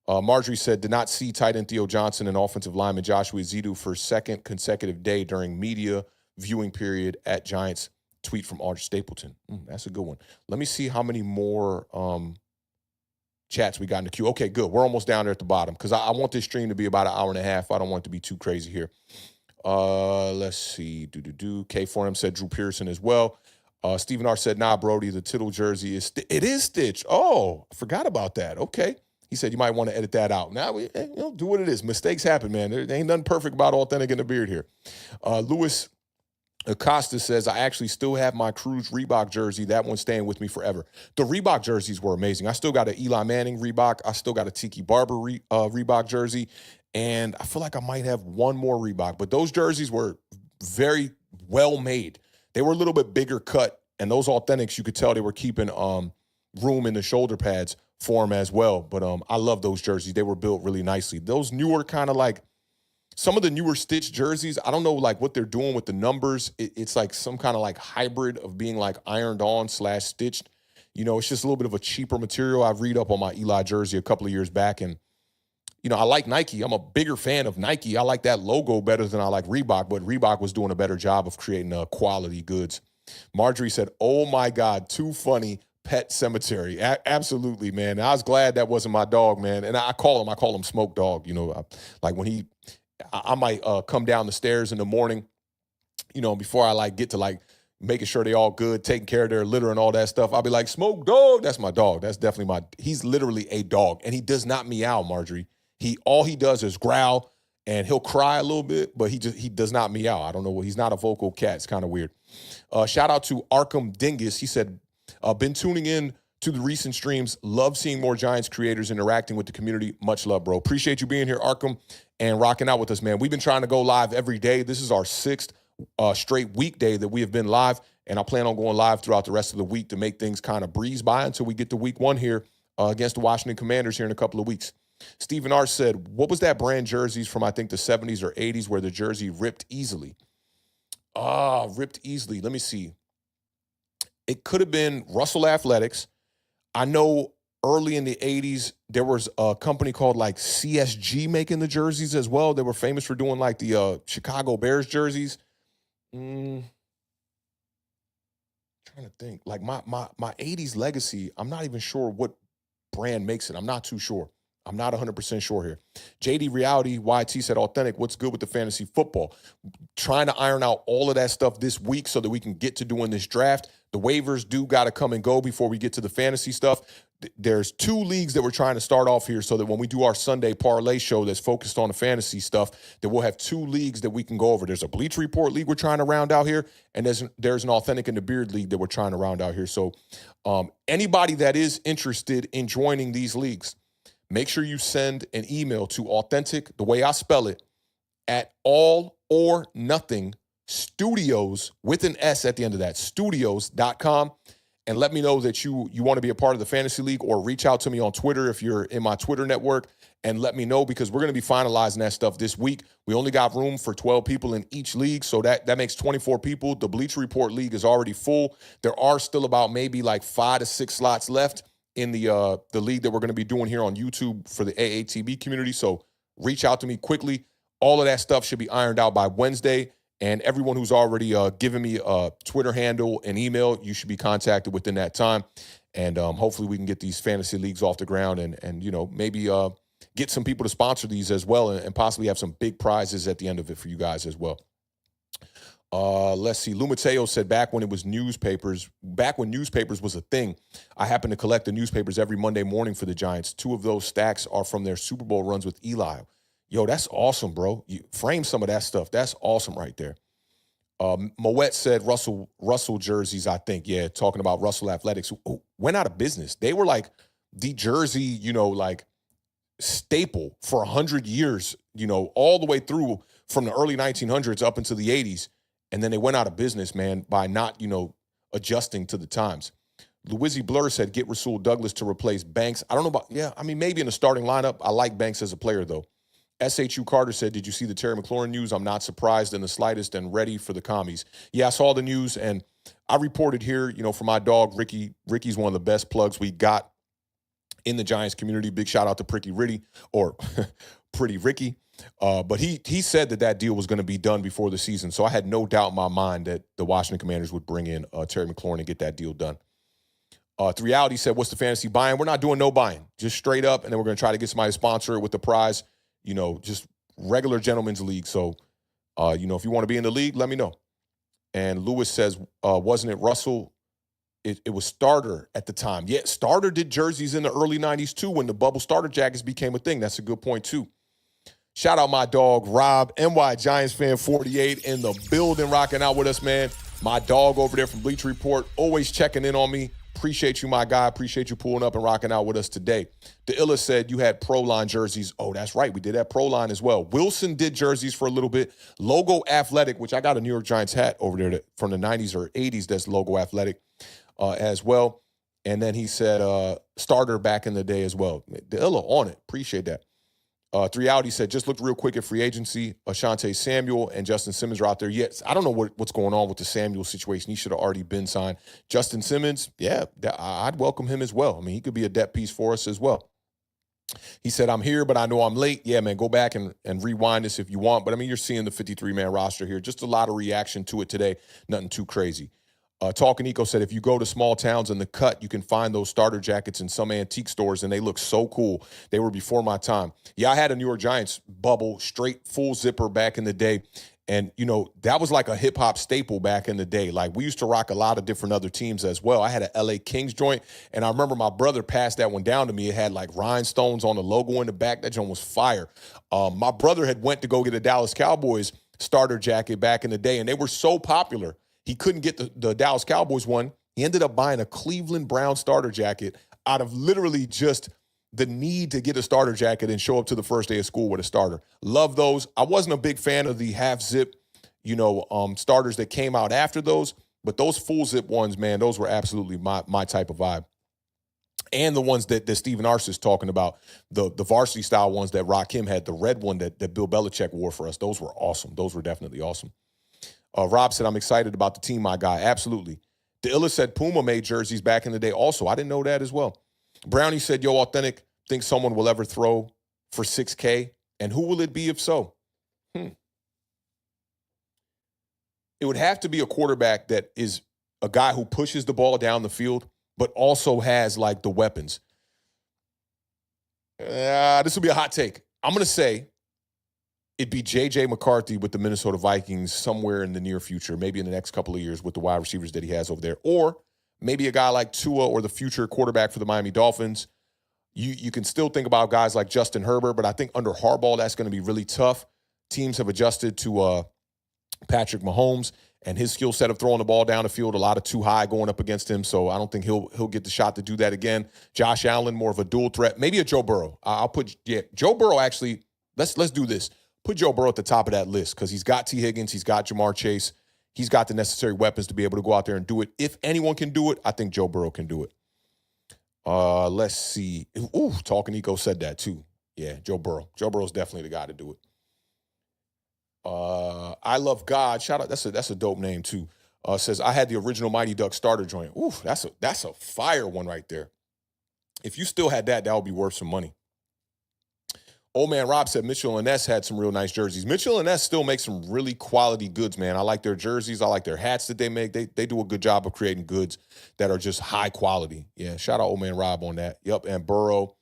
Marjorie said, did not see tight end Theo Johnson and offensive lineman Joshua Ezedu for 2nd consecutive day during media viewing period at Giants. Tweet from Audrey Stapleton. That's a good one. Let me see how many more chats we got in the queue. Okay, good. We're almost down there at the bottom because I want this stream to be about an hour and a half. I don't want it to be too crazy here. Let's see. K4M said Drew Pearson as well. Stephen R. said, nah, Brody, the Tittle jersey it is stitched. Oh, I forgot about that. Okay. He said you might want to edit that out. Now, do what it is. Mistakes happen, man. There ain't nothing perfect about Authentic in the Beard here. Louis Acosta says, I actually still have my Cruz Reebok jersey. That one's staying with me forever. The Reebok jerseys were amazing. I still got an Eli Manning Reebok. I still got a Tiki Barber Reebok jersey. And I feel like I might have one more Reebok. But those jerseys were very well made. They were a little bit bigger cut. And those Authentics, you could tell they were keeping room in the shoulder pads for them as well. But I love those jerseys. They were built really nicely. Those newer kind of like, some of the newer stitched jerseys, I don't know like what they're doing with the numbers. It's like some kind of like hybrid of being like ironed on / stitched. It's just a little bit of a cheaper material. I read up on my Eli jersey a couple of years back, and I like Nike. I'm a bigger fan of Nike. I like that logo better than I like Reebok, but Reebok was doing a better job of creating quality goods. Marjorie said, oh my God, too funny. Pet Cemetery. Absolutely, man. I was glad that wasn't my dog, man. And I call him Smoke Dog. Like when I might come down the stairs in the morning, before I like get to like making sure they all good, taking care of their litter and all that stuff. I'll be like, Smoke Dog. That's my dog. That's definitely he's literally a dog. And he does not meow, Marjorie. All he does is growl, and he'll cry a little bit, but he does not meow. I don't know what, he's not a vocal cat. It's kind of weird. Shout out to Arkham Dingus. He said, been tuning in to the recent streams. Love seeing more Giants creators interacting with the community. Much love, bro. Appreciate you being here, Arkham, and rocking out with us, man. We've been trying to go live every day. This is our 6th straight weekday that we have been live, and I plan on going live throughout the rest of the week to make things kind of breeze by until we get to week 1 here against the Washington Commanders here in a couple of weeks. Stephen R. said, what was that brand jerseys from, I think, the 70s or 80s where the jersey ripped easily? Ripped easily. Let me see. It could have been Russell Athletics. I know early in the 80s, there was a company called like CSG making the jerseys as well. They were famous for doing like the Chicago Bears jerseys. Trying to think. Like my 80s legacy, I'm not even sure what brand makes it. I'm not too sure. I'm not 100% sure here. JD Reality, YT said, Authentic, what's good with the fantasy football? Trying to iron out all of that stuff this week so that we can get to doing this draft. The waivers do got to come and go before we get to the fantasy stuff. There's 2 leagues that we're trying to start off here so that when we do our Sunday parlay show that's focused on the fantasy stuff, that we'll have 2 leagues that we can go over. There's a Bleacher Report league we're trying to round out here, and there's an Authentic in the Beard league that we're trying to round out here. So anybody that is interested in joining these leagues, make sure you send an email to Authentic, the way I spell it, at All or Nothing Studios, with an S at the end of that, studios.com, and let me know that you want to be a part of the fantasy league, or reach out to me on Twitter if you're in my Twitter network, and let me know, because we're going to be finalizing that stuff this week. We only got room for 12 people in each league, so that makes 24 people. The Bleacher Report league is already full. There are still about maybe like 5 to 6 slots left in the league that we're going to be doing here on YouTube for the AATB community. So reach out to me quickly. All of that stuff should be ironed out by Wednesday. And everyone who's already given me a Twitter handle and email, you should be contacted within that time. And hopefully we can get these fantasy leagues off the ground and you know, maybe get some people to sponsor these as well, and possibly have some big prizes at the end of it for you guys as well. Let's see. Lumateo said, back when newspapers was a thing, I happened to collect the newspapers every Monday morning for the Giants. 2 of those stacks are from their Super Bowl runs with Eli. Yo, that's awesome, bro. You frame some of that stuff. That's awesome right there. Moet said Russell jerseys, I think. Yeah, talking about Russell Athletics, who went out of business. They were like the jersey, you know, like staple for 100 years, you know, all the way through from the early 1900s up into the 80s. And then they went out of business, man, by not, you know, adjusting to the times. Louisi Blur said, get Rasul Douglas to replace Banks. I don't know about, yeah, I mean, maybe in the starting lineup. I like Banks as a player, though. SHU Carter said, did you see the Terry McLaurin news? I'm not surprised in the slightest and ready for the commies. Yeah, I saw the news, and I reported here, you know, for my dog, Ricky. Ricky's one of the best plugs we got in the Giants community. Big shout out to Pricky Ritty, or Pretty Ricky. But he said that deal was going to be done before the season. So I had no doubt in my mind that the Washington Commanders would bring in Terry McLaurin and get that deal done. The Reality said, what's the fantasy buying? We're not doing no buying, just straight up. And then we're going to try to get somebody to sponsor it with the prize, you know, just regular gentleman's league. So, you know, if you want to be in the league, let me know. And Lewis says, wasn't it Russell? It was Starter at the time. Yeah, Starter did jerseys in the early 90s too, when the bubble starter jackets became a thing. That's a good point too. Shout out my dog, Rob, NY Giants fan 48 in the building, rocking out with us, man. My dog over there from Bleacher Report, always checking in on me. Appreciate you, my guy. Appreciate you pulling up and rocking out with us today. The Illa said you had Pro-Line jerseys. Oh, that's right. We did have Pro-Line as well. Wilson did jerseys for a little bit. Logo Athletic, which I got a New York Giants hat over there from the 90s or 80s that's Logo Athletic as well. And then he said Starter back in the day as well. The Illa on it. Appreciate that. 3 Out, he said, just looked real quick at free agency. Asante Samuel and Justin Simmons are out there. Yes, I don't know what's going on with the Samuel situation. He should have already been signed. Justin Simmons, yeah, I'd welcome him as well. I mean, he could be a depth piece for us as well. He said, I'm here, but I know I'm late. Yeah, man, go back and rewind this if you want. But, I mean, you're seeing the 53-man roster here. Just a lot of reaction to it today. Nothing too crazy. Talking Eco said, if you go to small towns in the Cut, you can find those starter jackets in some antique stores, and they look so cool. They were before my time. Yeah, I had a New York Giants bubble, straight full zipper back in the day, And, you know, that was like a hip hop staple back in the day. Like we used to rock a lot of different other teams as well. I had an LA Kings joint, and I remember my brother passed that one down to me. It had like rhinestones on the logo in the back. That joint was fire. My brother had went to go get a Dallas Cowboys starter jacket back in the day, and they were so popular. He couldn't get the Dallas Cowboys one. He ended up buying a Cleveland Brown starter jacket out of literally just the need to get a starter jacket and show up to the first day of school with a starter. Love those. I wasn't a big fan of the half zip, starters that came out after those, but those full zip ones, man, those were absolutely my type of vibe. And the ones that Stephen Arce is talking about, the varsity style ones that Rakim had, the red one that Bill Belichick wore for us, those were awesome. Those were definitely awesome. Rob said, I'm excited about the team, my guy. Absolutely. The Illa said Puma made jerseys back in the day also. I didn't know that as well. Brownie said, yo, Authentic, think someone will ever throw for 6K? And who will it be if so? It would have to be a quarterback that is a guy who pushes the ball down the field, but also has, like, the weapons. This will be a hot take. I'm going to say it'd be J.J. McCarthy with the Minnesota Vikings somewhere in the near future, maybe in the next couple of years with the wide receivers that he has over there. Or maybe a guy like Tua or the future quarterback for the Miami Dolphins. You can still think about guys like Justin Herbert, but I think under Harbaugh, that's going to be really tough. Teams have adjusted to Patrick Mahomes and his skill set of throwing the ball down the field, a lot of too high going up against him, so I don't think he'll get the shot to do that again. Josh Allen, more of a dual threat. Maybe a Joe Burrow. Joe Burrow actually, let's do this. Put Joe Burrow at the top of that list because he's got T. Higgins, he's got Jamar Chase, he's got the necessary weapons to be able to go out there and do it. If anyone can do it, I think Joe Burrow can do it. Let's see. Ooh, Talking Eco said that too. Yeah, Joe Burrow. Joe Burrow's definitely the guy to do it. I Love God. Shout out. That's a dope name too. Says I had the original Mighty Duck starter joint. Ooh, that's a fire one right there. If you still had that would be worth some money. Old man Rob said Mitchell & Ness had some real nice jerseys. Mitchell & Ness still makes some really quality goods, man. I like their jerseys. I like their hats that they make. They do a good job of creating goods that are just high quality. Yeah, shout out old man Rob on that. Yep, and Burrow.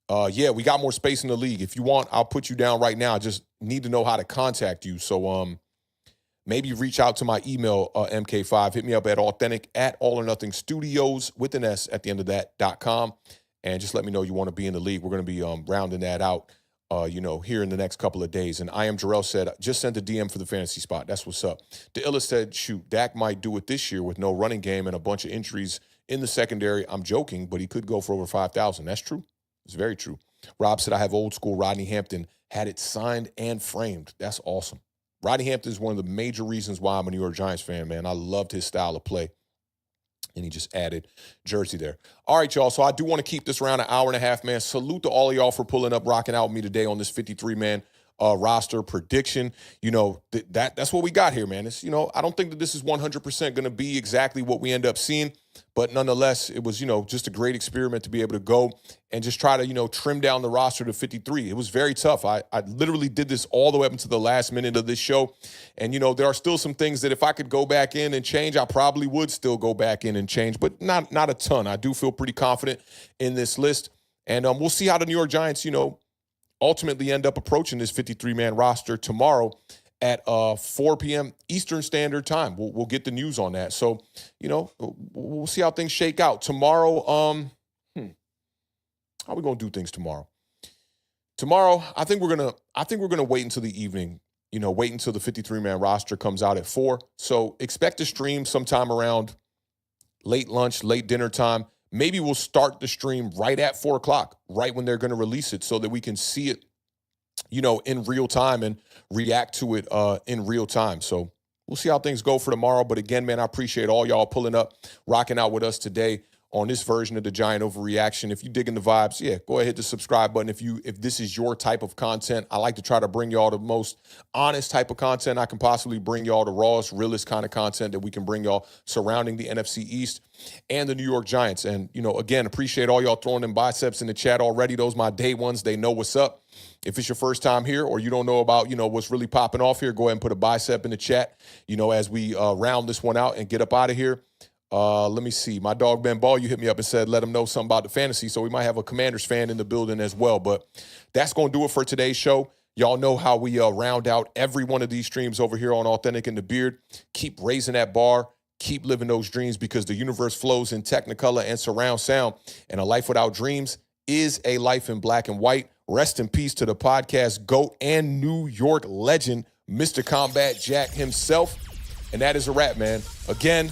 We got more space in the league. If you want, I'll put you down right now. I just need to know how to contact you. So maybe reach out to my email, MK5. Hit me up at authentic@allornothingstudios with an S at the end of that.com. And just let me know you want to be in the league. We're going to be rounding that out, here in the next couple of days. And I Am Jarrell said, just sent a DM for the fantasy spot. That's what's up. The Illa said, shoot, Dak might do it this year with no running game and a bunch of injuries in the secondary. I'm joking, but he could go for over 5,000. That's true. It's very true. Rob said, I have old school Rodney Hampton, had it signed and framed. That's awesome. Rodney Hampton is one of the major reasons why I'm a New York Giants fan, man. I loved his style of play. And he just added jersey there. All right, y'all. So I do want to keep this around an hour and a half, man. Salute to all of y'all for pulling up, rocking out with me today on this 53-man roster prediction. That's what we got here, man. It's, I don't think that this is 100% going to be exactly what we end up seeing. But nonetheless, it was, just a great experiment to be able to go and just try to, trim down the roster to 53. It was very tough. I literally did this all the way up into the last minute of this show. And, there are still some things that if I could go back in and change, I probably would still go back in and change, but not a ton. I do feel pretty confident in this list. And we'll see how the New York Giants, ultimately end up approaching this 53-man roster tomorrow at 4 p.m. Eastern Standard Time. We'll get the news on that. So, we'll see how things shake out. Tomorrow, how are we going to do things tomorrow? Tomorrow, I think we're going to wait until the evening, wait until the 53-man roster comes out at 4. So expect to stream sometime around late lunch, late dinner time. Maybe we'll start the stream right at 4 o'clock, right when they're going to release it so that we can see it, in real time and react to it in real time. So we'll see how things go for tomorrow. But again, man, I appreciate all y'all pulling up, rocking out with us today on this version of the Giant Overreaction. If you digging the vibes, go ahead, hit the subscribe button. If this is your type of content, I like to try to bring y'all the most honest type of content I can possibly bring y'all, the rawest, realest kind of content that we can bring y'all surrounding the NFC East and the New York Giants. And, again, appreciate all y'all throwing them biceps in the chat already. Those my day ones. They know what's up. If it's your first time here or you don't know about, what's really popping off here, go ahead and put a bicep in the chat, as we round this one out and get up out of here. Let me see. My dog Ben Ball, you hit me up and said, let him know something about the fantasy. So we might have a Commanders fan in the building as well. But that's going to do it for today's show. Y'all know how we round out every one of these streams over here on Authentic in the Beard. Keep raising that bar. Keep living those dreams, because the universe flows in Technicolor and surround sound. And a life without dreams is a life in black and white. Rest in peace to the podcast GOAT and New York legend, Mr. Combat Jack himself. And that is a wrap, man. Again,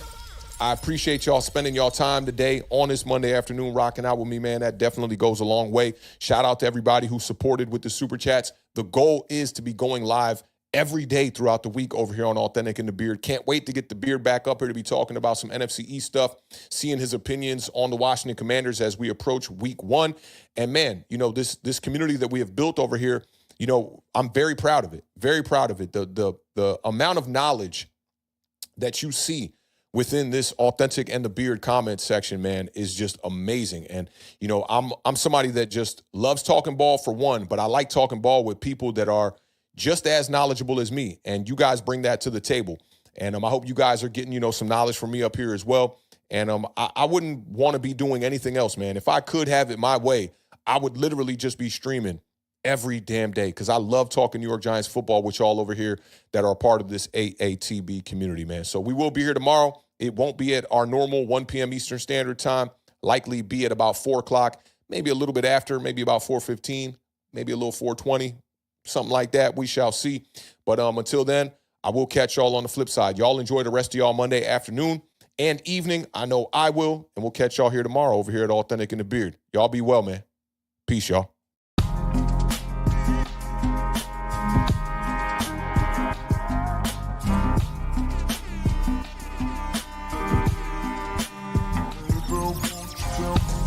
I appreciate y'all spending y'all time today on this Monday afternoon rocking out with me, man. That definitely goes a long way. Shout out to everybody who supported with the super chats. The goal is to be going live every day throughout the week over here on Authentic in the Beard. Can't wait to get the Beard back up here to be talking about some NFC East stuff, seeing his opinions on the Washington Commanders as we approach week 1. And man, you know, this community that we have built over here, you know, I'm very proud of it. Very proud of it. The amount of knowledge that you see within this Authentic and the Beard comment section, man, is just amazing. And, you know, I'm somebody that just loves talking ball for one, but I like talking ball with people that are just as knowledgeable as me, and you guys bring that to the table. And I hope you guys are getting, you know, some knowledge from me up here as well. And I wouldn't want to be doing anything else, man. If I could have it my way, I would literally just be streaming every damn day, because I love talking New York Giants football with y'all over here that are a part of this AATB community, man. So we will be here tomorrow. It won't be at our normal 1 p.m. Eastern Standard Time. Likely be at about 4 o'clock, maybe a little bit after, maybe about 4:15, maybe a little 4:20. Something like that. We shall see. But until then, I will catch y'all on the flip side. Y'all enjoy the rest of y'all Monday afternoon and evening. I know I will. And we'll catch y'all here tomorrow over here at Authentic in the Beard. Y'all be well, man. Peace, y'all. Girl, won't you tell me